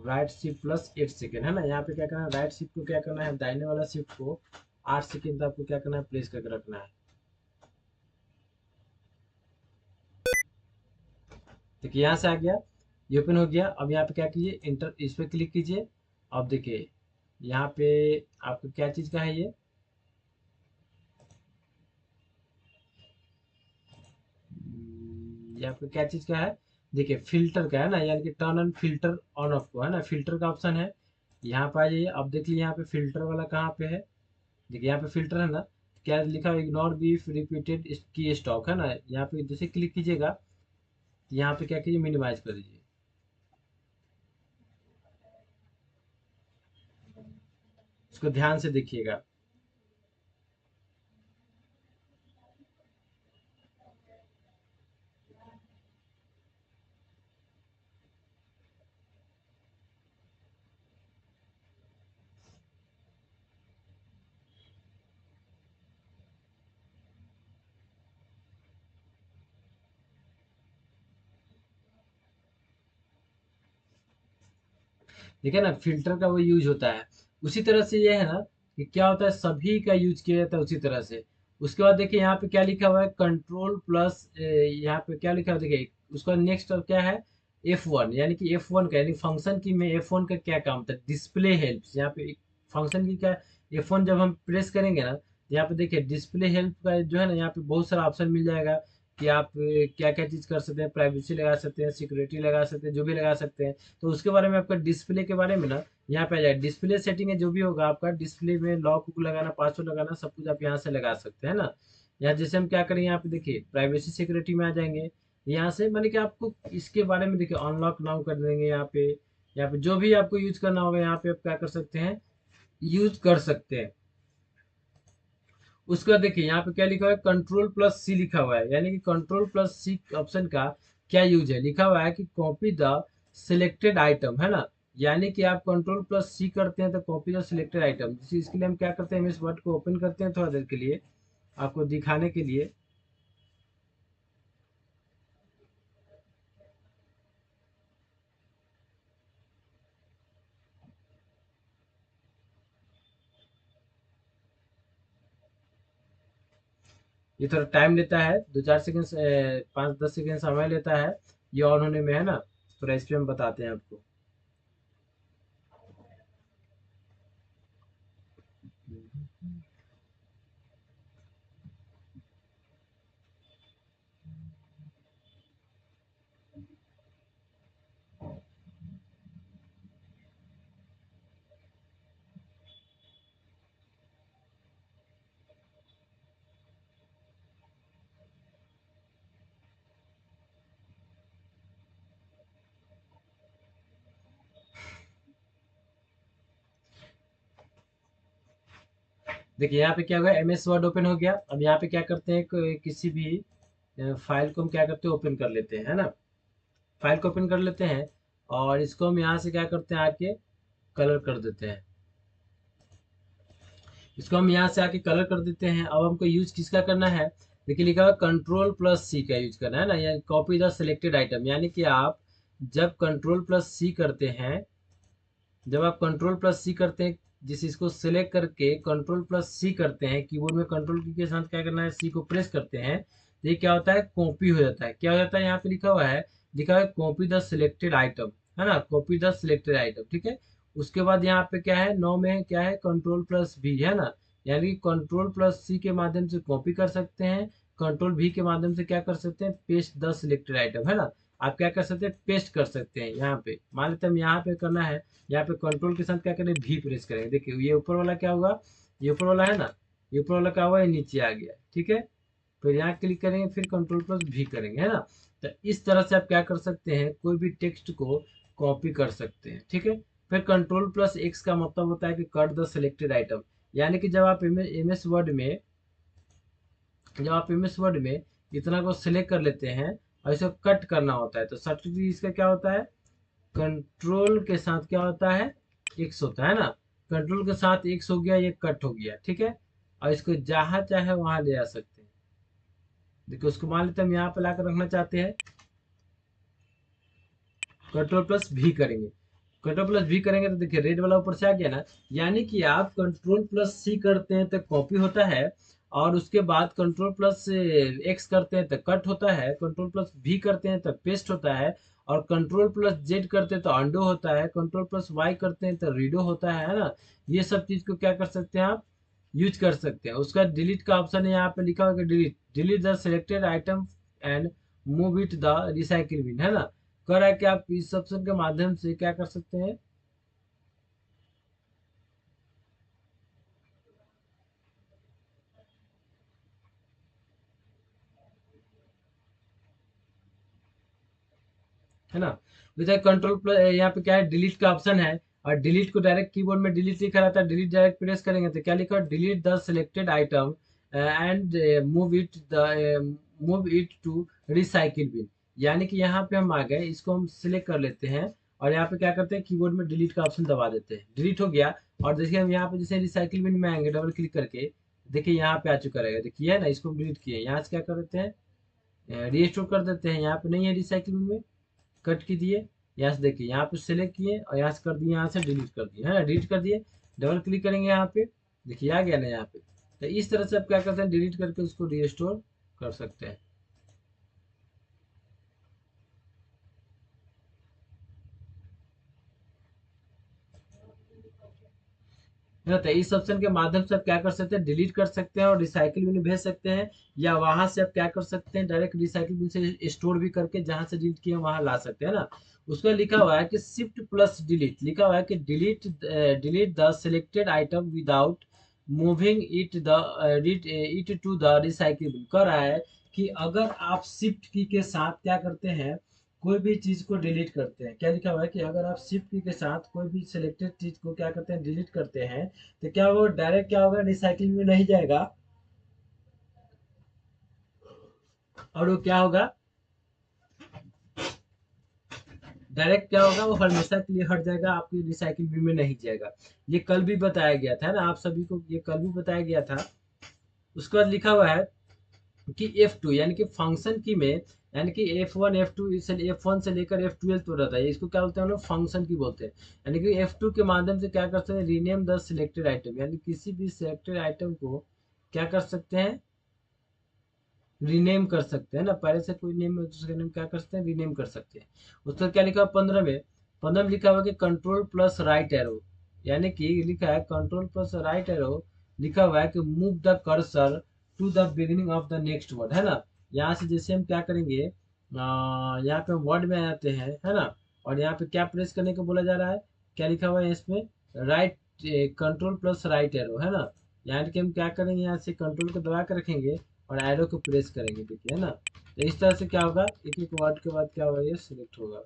राइट शिफ्ट प्लस 8 सेकेंड है ना। यहाँ पे क्या करना है, राइट शिफ्ट को क्या करना है, दाहिने वाला शिफ्ट को 8 सेकेंड तक आपको क्या करना है, प्लेस करके रखना है। देखिए यहाँ से आ गया, ये ओपन हो गया। अब यहाँ पे क्या कीजिए, इंटर, इस पर क्लिक कीजिए। अब देखिए यहाँ पे आपको क्या चीज़ का है ये, यहाँ पे क्या चीज़ का है, देखिए फिल्टर का है ना, यानी कि turn on filter on off को है ना, फिल्टर का ऑप्शन है। यहाँ पे आ जाइए। अब देख लीजिए यहाँ पे फिल्टर वाला कहाँ पे है, देखिए यहाँ पे फिल्टर है ना, क्या लिखा है, इग्नोर बीफ रिपीटेड की स्टॉक है ना। यहाँ पे जैसे क्लिक कीजिएगा, यहाँ पे क्या कीजिए, मिनिमाइज कर दीजिए। इसको ध्यान से देखिएगा। ठीक है ना, फिल्टर का वो यूज होता है। उसी तरह से ये है ना, कि क्या होता है, सभी का यूज किया जाता है उसी तरह से। उसके बाद देखिए यहाँ पे क्या लिखा हुआ है, कंट्रोल प्लस, यहाँ पे क्या लिखा हुआ है देखिए, उसका नेक्स्ट और क्या है, F1, यानी कि F1 का, यानी फंक्शन की में F1 का क्या काम था, डिस्प्ले हेल्प्स। यहाँ पे फंक्शन की क्या, F1 जब हम प्रेस करेंगे ना, यहाँ पे देखिए डिस्प्ले हेल्प का जो है ना, यहाँ पे बहुत सारा ऑप्शन मिल जाएगा कि आप क्या क्या चीज़ कर सकते हैं, प्राइवेसी लगा सकते हैं, सिक्योरिटी लगा सकते हैं, जो भी लगा सकते हैं। तो उसके बारे में, आपका डिस्प्ले के बारे में ना, यहाँ पे आ जाए डिस्प्ले सेटिंग है, जो भी होगा आपका डिस्प्ले में लॉक लगाना, पासवर्ड लगाना, सब कुछ आप यहाँ से लगा सकते हैं ना। यहाँ जैसे हम क्या करेंगे, यहाँ पे देखिए प्राइवेसी सिक्योरिटी में आ जाएंगे। यहाँ से मैंने कि आपको इसके बारे में देखिए अनलॉक नाउ कर देंगे। यहाँ पे जो भी आपको यूज करना होगा, यहाँ पे आप क्या कर सकते हैं, यूज कर सकते हैं। उसके बाद देखिए यहाँ पे क्या लिखा हुआ है, कंट्रोल प्लस सी लिखा हुआ है, यानी कि कंट्रोल प्लस सी ऑप्शन का क्या यूज है, लिखा हुआ है कि कॉपी द सिलेक्टेड आइटम है ना। यानी कि आप कंट्रोल प्लस सी करते हैं तो कॉपी द सिलेक्टेड आइटम, इसके लिए हम क्या करते हैं, हम इस वर्ड को ओपन करते हैं थोड़ा देर के लिए, आपको दिखाने के लिए। ये थोड़ा टाइम लेता है, 2-4 सेकंड, 5-10 सेकंड समय लेता है ये ऑन होने में है ना। थोड़ा इस पे हम बताते हैं आपको। देखिए यहाँ पे क्या हुआ, एम एस वर्ड ओपन हो गया। अब यहाँ पे क्या करते हैं, किसी भी फाइल को हम क्या करते हैं, ओपन कर लेते हैं है ना। फाइल को ओपन कर लेते हैं, और इसको हम यहाँ से क्या करते हैं, आके कलर कर देते हैं। इसको हम यहाँ से आके कलर कर देते हैं। अब हमको यूज किसका करना है, देखिए लिखा हुआ कंट्रोल प्लस सी का यूज करना है ना, यानी कॉपी द सिलेक्टेड आइटम। यानी कि आप जब कंट्रोल प्लस सी करते हैं, जब आप कंट्रोल प्लस सी करते हैं, जिस इसको सिलेक्ट करके कंट्रोल प्लस सी करते हैं, कीबोर्ड में कंट्रोल की के साथ क्या करना है, सी को प्रेस करते हैं, तो ये क्या होता है, कॉपी हो जाता है। क्या हो जाता है, यहाँ पे लिखा हुआ है, लिखा है कॉपी द सिलेक्टेड आइटम है ना, कॉपी द सिलेक्टेड आइटम, ठीक है। उसके बाद यहाँ पे क्या है, 9 में क्या है, कंट्रोल प्लस भी है ना, यानी कंट्रोल प्लस सी के माध्यम से कॉपी कर सकते हैं, कंट्रोल भी के माध्यम से क्या कर सकते हैं, पेस्ट द सिलेक्टेड आइटम है ना। आप क्या कर सकते हैं, पेस्ट कर सकते हैं। यहाँ पे मान लेते हैं हम यहाँ पे करना है, यहाँ पे कंट्रोल के साथ क्या करें, भी प्रेस करेंगे। देखिए ये ऊपर वाला क्या होगा, ये ऊपर वाला है ना, ये ऊपर वाला क्या हुआ, ये नीचे आ गया, ठीक है। फिर यहाँ क्लिक करेंगे, फिर कंट्रोल प्लस भी करेंगे है ना। तो इस तरह से आप क्या कर सकते हैं, कोई भी टेक्स्ट को कॉपी कर सकते हैं, ठीक है। फिर कंट्रोल प्लस एक्स का मतलब होता है कि कट द सिलेक्टेड आइटम। यानी कि जब आप एम एस वर्ड में, जब आप एम एस वर्ड में इतना को सिलेक्ट कर लेते हैं और इसको कट करना होता है, तो सब्सिट्यूट इसका क्या होता है, कंट्रोल के साथ क्या होता है, एक्स होता है ना। कंट्रोल के साथ एक्स हो गया, ये कट हो गया, ठीक है। और इसको जहां चाहे वहां ले आ सकते हैं। देखिए उसको मान लेते हैं हम यहाँ पे लाकर रखना चाहते हैं, कंट्रोल प्लस भी करेंगे, कंट्रोल प्लस वी करेंगे तो देखिए रेड वाला ऊपर से आ गया ना। यानी कि आप कंट्रोल प्लस सी करते हैं तो कॉपी होता है, और उसके बाद कंट्रोल प्लस एक्स करते हैं तो कट होता है, कंट्रोल प्लस वी करते हैं तो पेस्ट होता है, और कंट्रोल प्लस जेड करते हैं तो अंडो होता है, कंट्रोल प्लस वाई करते हैं तो रीडो होता है ना। ये सब चीज को क्या कर सकते हैं आप, यूज कर सकते हैं। उसका डिलीट का ऑप्शन है, यहाँ पे लिखा होगा delete, delete the selected item and move it the recycle bin, है ना। कह रहा है कि आप इस ऑप्शन के माध्यम से क्या कर सकते हैं, है ना। विद कंट्रोल प्लस यहाँ पे क्या है, डिलीट का ऑप्शन है, और डिलीट को डायरेक्ट कीबोर्ड में डिलीट लिखा रहता है, डिलीट डायरेक्ट प्रेस करेंगे तो क्या लिखा है, delete the selected item and move it to recycle bin. यानी कि यहाँ पे हम आ गए, इसको हम सिलेक्ट कर लेते हैं, और यहाँ पे क्या करते हैं, कीबोर्ड में डिलीट का ऑप्शन दबा देते हैं, डिलीट हो गया। और देखिए हम यहाँ पे जैसे रिसाइकिल बिन में आएंगे डबल क्लिक करके, देखिए यहाँ पे आ चुका रहेगा, देखिए है ना, इसको डिलीट किए, यहाँ से क्या कर देते हैं, रीस्टोर कर देते हैं, यहाँ पे नहीं है रिसाइकिल बिन में, कट की दिए, यहाँ से देखिए यहाँ पे सेलेक्ट किए और यहाँ से कर दिए, यहाँ से डिलीट कर दिए, है ना, डिलीट कर दिए। डबल क्लिक करेंगे यहाँ पे, देखिए आ गया ना यहाँ पे। तो इस तरह से आप क्या करते हैं, डिलीट करके उसको रीस्टोर कर सकते हैं, है ना। तो इस ऑप्शन के माध्यम से आप क्या कर सकते हैं, डिलीट कर सकते हैं और रिसाइकिल बिन भेज सकते हैं, या वहां से आप क्या कर सकते हैं, डायरेक्ट रिसाइकिल बिन से स्टोर भी करके जहां से डिलीट किए वहां ला सकते हैं ना। उसका लिखा हुआ है कि शिफ्ट प्लस डिलीट, लिखा हुआ है कि delete delete the selected item without moving it to the recycle bin. कर रहा है कि अगर आप शिफ्ट की के साथ क्या करते हैं, कोई भी चीज को डिलीट करते हैं, क्या लिखा हुआ है कि अगर आप शिफ्ट की के साथ कोई भी सिलेक्टेड चीज को क्या करते हैं, डिलीट करते हैं, तो क्या वो डायरेक्ट क्या होगा, रिसाइकिल में नहीं जाएगा, और वो क्या होगा, डायरेक्ट क्या होगा, वो हमेशा के लिए हट जाएगा, आपकी रिसाइकिल बिन में नहीं जाएगा। ये कल भी बताया गया था ना, आप सभी को ये कल भी बताया गया था। उसके बाद लिखा हुआ है कि F2 यानी कि फंक्शन की में, यानी कि F1 F2 इसे F1 से लेकर F12 तो रहता है, इसको क्या बोलते हैं हम लोग, फंक्शन की बोलते हैं। यानी कि F2 के माध्यम से क्या कर सकते हैं, रीनेम द सिलेक्टेड आइटम, यानी किसी भी सिलेक्टेड आइटम को क्या कर सकते हैं, रीनेम कर सकते हैं ना। पहले से कोई नेम है दूसरे नेम क्या कर सकते हैं, रीनेम कर सकते हैं। उसका क्या लिखा है 15 में, 15 में लिखा हुआ कि कंट्रोल प्लस राइट एरो, यानी कि लिखा है कंट्रोल प्लस राइट एरो, लिखा हुआ है कि move the cursor to the beginning of the next word, है ना। यहाँ से जैसे हम क्या करेंगे, यहाँ पे वर्ड में आ जाते हैं, है ना। और यहाँ पे क्या प्रेस करने को बोला जा रहा है, क्या लिखा हुआ है इसमें, right, control plus right arrow, है ना। यानी कि हम क्या करेंगे, यहाँ से कंट्रोल को दबा कर रखेंगे और एरो को प्रेस करेंगे, देखिए, है ना। तो इस तरह से क्या होगा, एक एक वर्ड के बाद क्या होगा, ये सिलेक्ट होगा।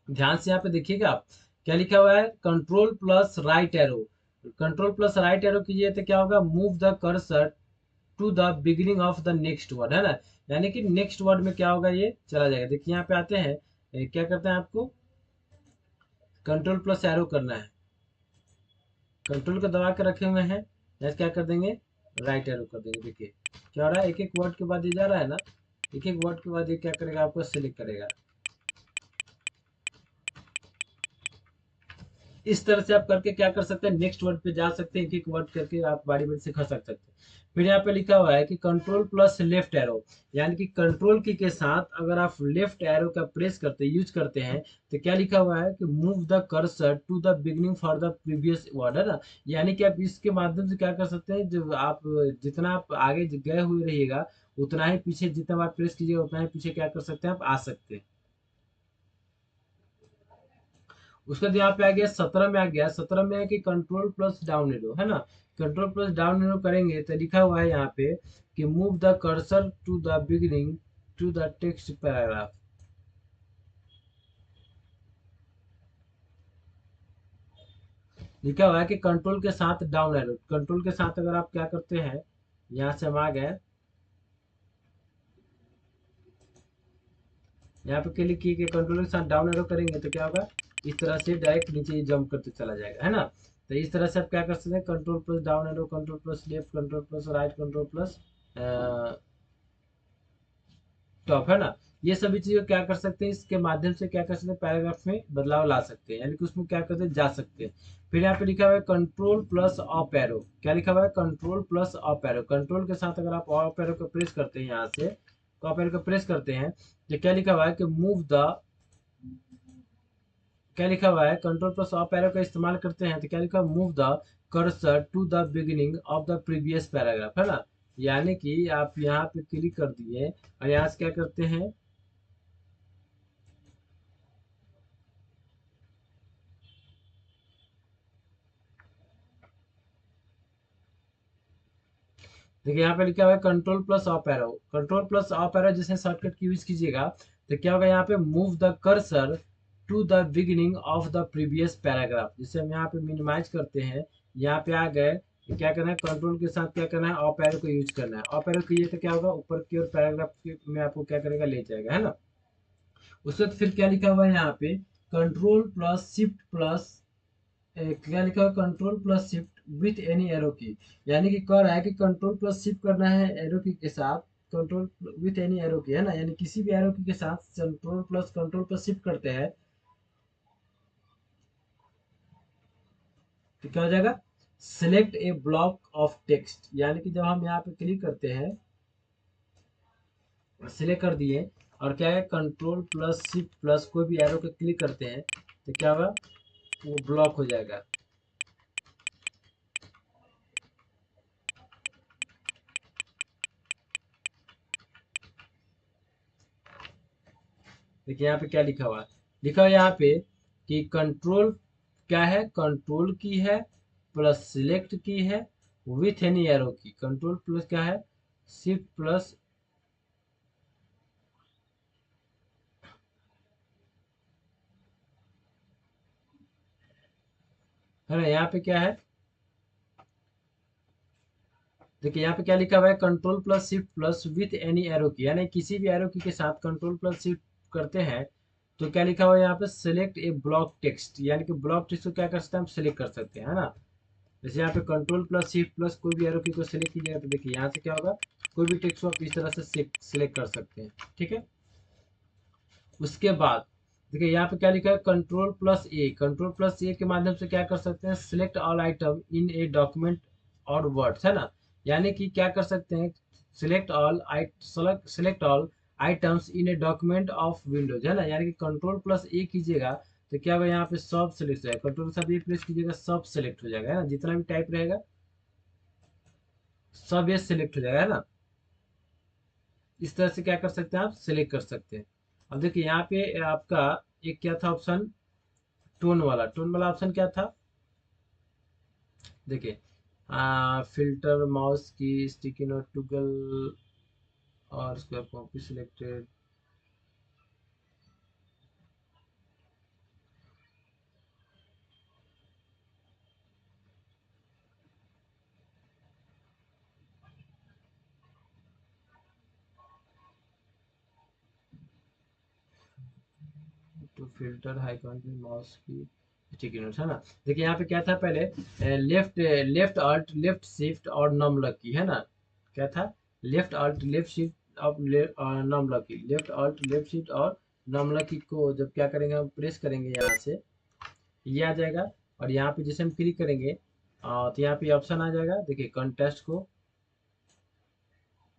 ध्यान से यहाँ पे देखिएगा आप, क्या लिखा हुआ है, control plus right arrow, control plus right arrow कीजिए तो क्या होगा, move the cursor to the beginning of the next word, है ना। यानी कि नेक्स्ट वर्ड में क्या होगा, ये चला जाएगा। देखिए यहाँ पे आते हैं, क्या करते हैं, आपको कंट्रोल प्लस एरो करना है, कंट्रोल को दबा के रखे हुए हैं, या क्या कर देंगे, राइट एरो कर देंगे। देखिए क्या हो रहा है, एक एक वर्ड के बाद ये जा रहा है ना, एक एक वर्ड के बाद ये क्या करेगा, आपको सिलेक्ट करेगा। इस तरह से आप करके क्या कर सकते हैं, नेक्स्ट वर्ड पे जा सकते हैं, एक एक वर्ड करके आप बारी बारी से कर सकते हैं। फिर यहाँ पे लिखा हुआ है कि कंट्रोल प्लस लेफ्ट एरो, यानी कि कंट्रोल की के साथ अगर आप लेफ्ट एरो का प्रेस करते यूज करते हैं, तो क्या लिखा हुआ है कि move the cursor to the beginning for the previous word, है ना। यानी कि आप इसके माध्यम से क्या कर सकते हैं, जब आप जितना आप आगे गए हुए रहिएगा, उतना ही पीछे, जितना बार प्रेस कीजिएगा उतना ही पीछे क्या कर सकते हैं, आप आ सकते हैं। उसके बाद यहाँ पे आ गया 17 में, आ गया 17 में है कि कंट्रोल प्लस डाउन एरो, है ना। कंट्रोल प्लस डाउन एरो करेंगे तो लिखा हुआ है यहाँ पे कि move the cursor to the beginning to the text paragraph. लिखा हुआ है कि कंट्रोल के साथ डाउन एरो, कंट्रोल के साथ अगर आप क्या करते हैं, यहाँ से हम आ गए, यहाँ पे क्लिक किए कंट्रोल के साथ डाउन एरो करेंगे तो क्या होगा, इस तरह से डायरेक्ट नीचे जंप करते चला जाएगा, है ना। तो इस तरह से आप क्या कर सकते हैं, control plus down arrow, control plus left, control plus right, control plus top, है ना। ये सभी चीजें क्या कर सकते हैं, इसके माध्यम से क्या कर सकते हैं, पैराग्राफ में बदलाव ला सकते हैं, यानी कि उसमें क्या करते हैं, जा सकते हैं। फिर यहाँ पे लिखा हुआ है कंट्रोल प्लस अप एरो, क्या लिखा हुआ है, control plus up arrow. Control के साथ अगर आप अप एरो को प्रेस करते हैं, यहाँ से तो अप एरो को प्रेस करते हैं, तो क्या लिखा हुआ है कि मूव द, क्या लिखा हुआ है, कंट्रोल प्लस अप एरो का इस्तेमाल करते हैं, तो क्या लिखा है, move the cursor to the beginning of the previous paragraph, है ना। यानी कि आप यहाँ पे क्लिक कर दिए और यहाँ से क्या करते हैं, देखिए यहाँ पे लिखा हुआ है control plus up arrow. Control plus up arrow जैसे शॉर्टकट की यूज कीजिएगा तो क्या होगा, यहाँ पे move the cursor to the beginning of the previous paragraph, जिसे हम यहाँ पे मिनिमाइज करते हैं, यहाँ पे आ गए तो क्या करना है, कंट्रोल के साथ क्या करना है, अप एरो को यूज करना है। अप एरो कीजिए तो क्या होगा, ऊपर की ओर पैराग्राफ में आपको क्या करेगा, ले जाएगा, है ना। उसके बाद फिर क्या लिखा हुआ है यहाँ पे, कंट्रोल प्लस शिफ्ट प्लस क्या लिखा हुआ, control plus shift with any arrow की, यानी कि कह रहा है कि कंट्रोल प्लस शिफ्ट करना है एरो की के साथ, कंट्रोल विथ एनी एरो की, है ना, यानी किसी भी एरो की के साथ कंट्रोल प्लस शिफ्ट करते हैं तो क्या हो जाएगा, select A block of text, यानी कि जब हम यहाँ पे क्लिक करते हैं, सिलेक्ट कर दिए और क्या है, कंट्रोल प्लस शिफ्ट प्लस कोई भी एरो पे क्लिक करते हैं तो क्या होगा, वो ब्लॉक हो जाएगा। देखिए यहाँ पे क्या लिखा हुआ है, लिखा हुआ है यहाँ पे कि कंट्रोल क्या है, कंट्रोल की है प्लस सिलेक्ट की है विथ एनी एरो की, कंट्रोल प्लस क्या है, शिफ्ट प्लस, है ना। यहाँ पे क्या है, देखिए यहाँ पे क्या लिखा हुआ है, control plus shift plus with any arrow की, यानी किसी भी एरो की के साथ कंट्रोल प्लस शिफ्ट करते हैं तो क्या लिखा हुआ है यहाँ पे, सिलेक्ट ए ब्लॉक टेक्स्ट, यानी कि ब्लॉक टेक्स्ट को क्या कर सकते हैं, हम सिलेक्ट कर सकते हैं, है ना। जैसे यहाँ पे कंट्रोल प्लस शिफ्ट प्लस कोई भी एरो की को सिलेक्ट कीजिएगा तो देखिए यहाँ से क्या होगा, कोई भी टेक्स्ट को आप इस तरह से सिलेक्ट कर सकते हैं, ठीक है। उसके बाद देखिए यहाँ पे क्या लिखा है, कंट्रोल प्लस ए, कंट्रोल प्लस ए के माध्यम से क्या कर सकते हैं, select all item in a document और वर्ड्स, है ना। यानी कि क्या कर सकते हैं, select all select all items in a document of Windows, है ना। यानी कि कंट्रोल प्लस ए कीजिएगा तो क्या होगा, यहाँ पे सब सिलेक्ट हो जाएगा, कंट्रोल के साथ ए प्रेस कीजिएगा सब सिलेक्ट हो जाएगा, है ना, जितना भी टाइप रहेगा सब ये सिलेक्ट हो जाएगा, है ना। इस तरह से क्या कर सकते हैं, आप सिलेक्ट कर सकते हैं। अब देखिए यहाँ पे आपका एक क्या था ऑप्शन, टोन वाला ऑप्शन क्या था, देखिए filter mouse key sticky note toggle और square copy selected, to filter high quality mouse key sticky note, है ना। देखिए यहाँ पे क्या था पहले, left left alt left shift और नम लकी, है ना। क्या था, लेफ्ट अल्ट लेफ्ट शिफ्ट और num lock key, left alt left shift और नम लकी को जब क्या करेंगे, हम प्रेस करेंगे यहाँ से ये आ जाएगा, और यहाँ पे जैसे हम क्लिक करेंगे तो यहाँ पे ऑप्शन आ जाएगा, देखिए कंटेस्ट को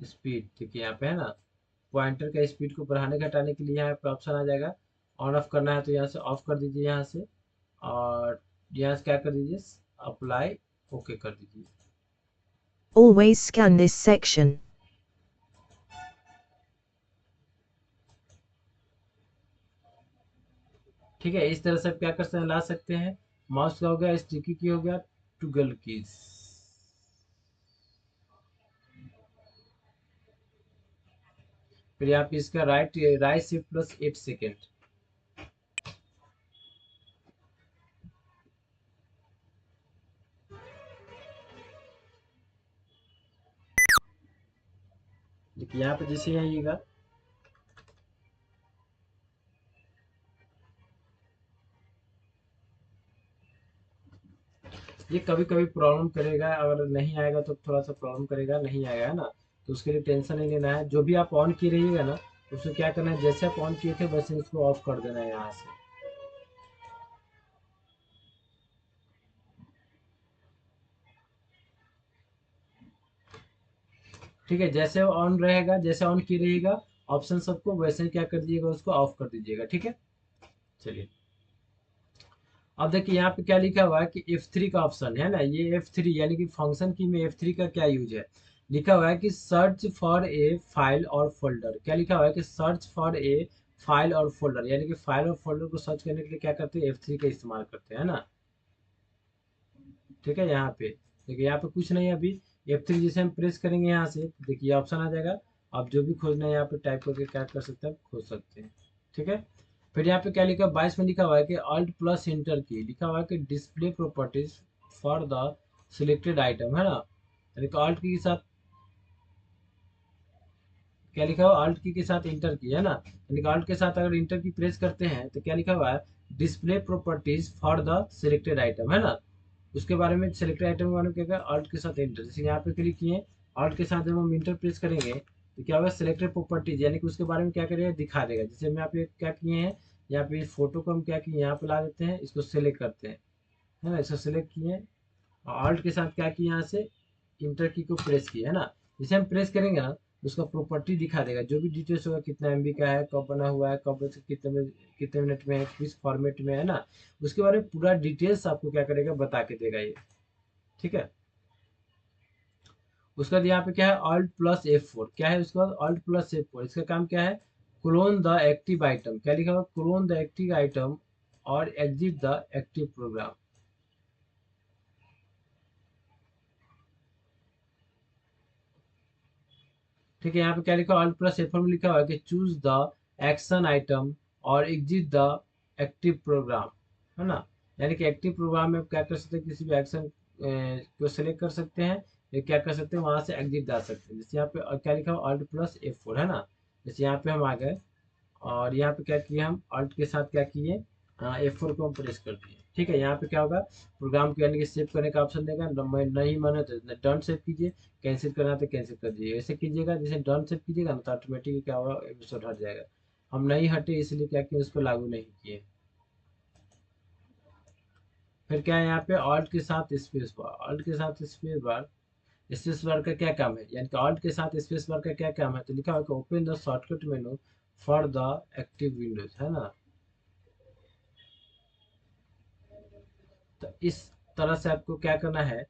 स्पीड, देखिए यहाँ पे है ना, पॉइंटर का स्पीड को बढ़ाने घटाने के लिए यहाँ पे ऑप्शन आ जाएगा। ऑन ऑफ करना है तो यहाँ से ऑफ कर दीजिए यहाँ से, और यहाँ से क्या कर दीजिए, अप्लाई ओके कर दीजिए। Always scan this section. ठीक है, इस तरह से आप क्या कर सकते हैं, ला सकते हैं। माउस का हो गया, स्टिकी की हो गया, टूगल कीज। फिर यहाँ पे इसका right right shift plus 8 second, देखिए यहाँ पे जैसे आइएगा, ये कभी कभी प्रॉब्लम करेगा, अगर नहीं आएगा तो थोड़ा सा प्रॉब्लम करेगा, नहीं आएगा है ना। तो उसके लिए टेंशन नहीं लेना है, जो भी आप ऑन किए रहिएगा ना, उसको क्या करना है, जैसे आप ऑन किए थे वैसे इसको ऑफ कर देना है यहाँ से। ठीक है, जैसे ऑन रहेगा, जैसे ऑन किए रहिएगा ऑप्शन सबको, वैसे ही क्या कर दीजिएगा, उसको ऑफ कर दीजिएगा। ठीक है, चलिए। अब देखिए यहाँ पे क्या लिखा हुआ है कि F3 का ऑप्शन है ना, ये F3 यानी कि फंक्शन की में F3 का क्या यूज है। लिखा हुआ है कि सर्च फॉर ए फाइल और फोल्डर। क्या लिखा हुआ है कि सर्च फॉर ए फाइल और फोल्डर, यानी कि फाइल और फोल्डर को सर्च करने के लिए क्या करते हैं, F3 का इस्तेमाल करते हैं ना। ठीक है, यहाँ पे देखिए, यहाँ पे कुछ नहीं है अभी। F3 जैसे हम प्रेस करेंगे यहाँ से, देखिए ऑप्शन आ जाएगा। आप जो भी खोजना है यहाँ पे टाइप करके क्या कर सकते हैं, खोज सकते हैं। ठीक है, फिर यहाँ पे क्या लिखा है, 22 में लिखा हुआ है कि अल्ट प्लस इंटर की, लिखा हुआ है कि display properties for the selected item, है ना। यानी कि अल्ट की के साथ क्या लिखा हुआ, अल्ट की के साथ इंटर की, है ना। यानी कि अल्ट के साथ अगर इंटर की प्रेस करते हैं तो क्या लिखा हुआ है, display properties for the selected item, है ना। उसके बारे में, सिलेक्टेड आइटम के बारे में क्या कहा, अल्ट के साथ इंटर, जैसे यहाँ पे क्लिक किए, अल्ट के साथ जब हम इंटर प्रेस करेंगे तो क्या होगा, सिलेक्टेड प्रॉपर्टीज, यानी कि उसके बारे में क्या करेगा, दिखा देगा। जैसे हम यहाँ पे क्या किए हैं, यहाँ पे इस फोटो को हम क्या किए, यहाँ पे ला देते हैं, इसको सिलेक्ट करते हैं, है ना। इसको सिलेक्ट किए और अल्ट के साथ क्या किए, यहाँ से इंटर की को प्रेस किया, है ना। जिसे हम प्रेस करेंगे ना, उसका प्रॉपर्टी दिखा देगा, जो भी डिटेल्स होगा, कितना एमबी का है, कब बना हुआ है, कब कितने मिनट में है, किस फॉर्मेट में है ना, उसके बारे में पूरा डिटेल्स आपको क्या करेगा, बता के देगा ये। ठीक है, उसके बाद यहाँ पे क्या है, Alt प्लस F4, क्या है उसके बाद Alt प्लस F4, इसका काम क्या है, क्लोन द एक्टिव आइटम। क्या लिखा हुआ, क्लोन द एक्टिव आइटम और एग्जिट द एक्टिव प्रोग्राम। ठीक है, यहाँ पे क्या लिखा, Alt प्लस F4 में लिखा हुआ है कि चूज द एक्शन आइटम और एग्जिट द एक्टिव प्रोग्राम, है ना। यानी कि एक्टिव प्रोग्राम में आप क्या कर सकते हैं, किसी भी एक्शन को सेलेक्ट कर सकते हैं, या क्या कर सकते हैं, वहां से एग्जिट डाल सकते हैं। जैसे यहाँ पे क्या लिखा हुआ, Alt प्लस F4, है ना। जैसे यहाँ पे हम आ गए और यहाँ पे क्या किए, हम Alt के साथ क्या किए, F4 को हम प्रेस कर दिए। ठीक है, यहाँ पे क्या होगा, प्रोग्राम को यानी कि सेव करने का ऑप्शन देगा, नहीं माने तो डन सेव कीजिए, कैंसिल करना है तो कैंसिल कर दीजिए। ऐसे कीजिएगा, जैसे डन सेव कीजिएगा ना तो ऑटोमेटिक क्या होगा, एपिसोड हट जाएगा। हम नहीं हटे इसलिए क्या किए, उसको लागू नहीं किए। फिर क्या है, यहाँ पे ऑल्ट के साथ स्पेस बार, ऑल्ट के साथ स्पेस बार, स्पेस बार का क्या काम है, यानी कि ऑल्ट के साथ स्पेस बार का क्या काम है, तो लिखा होगा open the shortcut menu for the active Windows, है ना। तो इस तरह से आपको क्या करना है,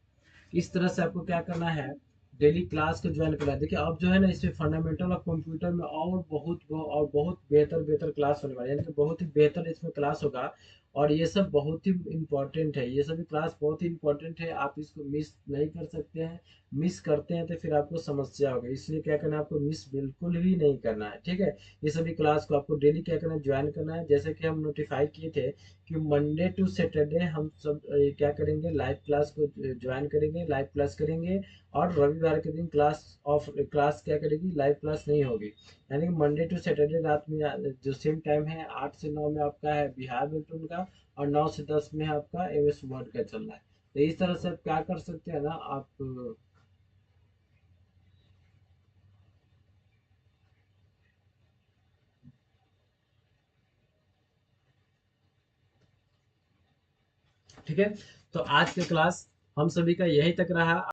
इस तरह से आपको क्या करना है, डेली क्लास को ज्वाइन करना है। देखिए अब जो है ना, इसमें फंडामेंटल ऑफ कंप्यूटर में और बहुत बेहतर बेहतर क्लास होने वाली है, यानी कि बहुत ही बेहतर इसमें क्लास होगा। और ये सब बहुत ही इम्पोर्टेंट है, ये सभी क्लास बहुत ही इम्पोर्टेंट है, आप इसको मिस नहीं कर सकते हैं। मिस करते हैं तो फिर आपको समस्या होगी, इसलिए क्या करना है, आपको मिस बिल्कुल भी नहीं करना है। ठीक है, ये सभी क्लास को आपको डेली क्या करना है, ज्वाइन करना है। जैसे कि हम नोटिफाई किए थे कि मंडे टू सैटरडे हम सब क्या करेंगे, लाइव क्लास को ज्वाइन करेंगे, लाइव क्लास करेंगे। और रविवार के दिन क्लास ऑफ, क्लास क्या करेगी, लाइव क्लास नहीं होगी। यानी कि मंडे टू सैटरडे रात में जो सेम टाइम है, 8 से 9 में आपका है बिहार बेल्टून का, और 9 से 10 में है आपका एमएस वर्ड का चल रहा है। तो इस तरह से आप क्या कर सकते हैं ना, आप ठीक है। तो आज के क्लास हम सभी का यही तक रहा।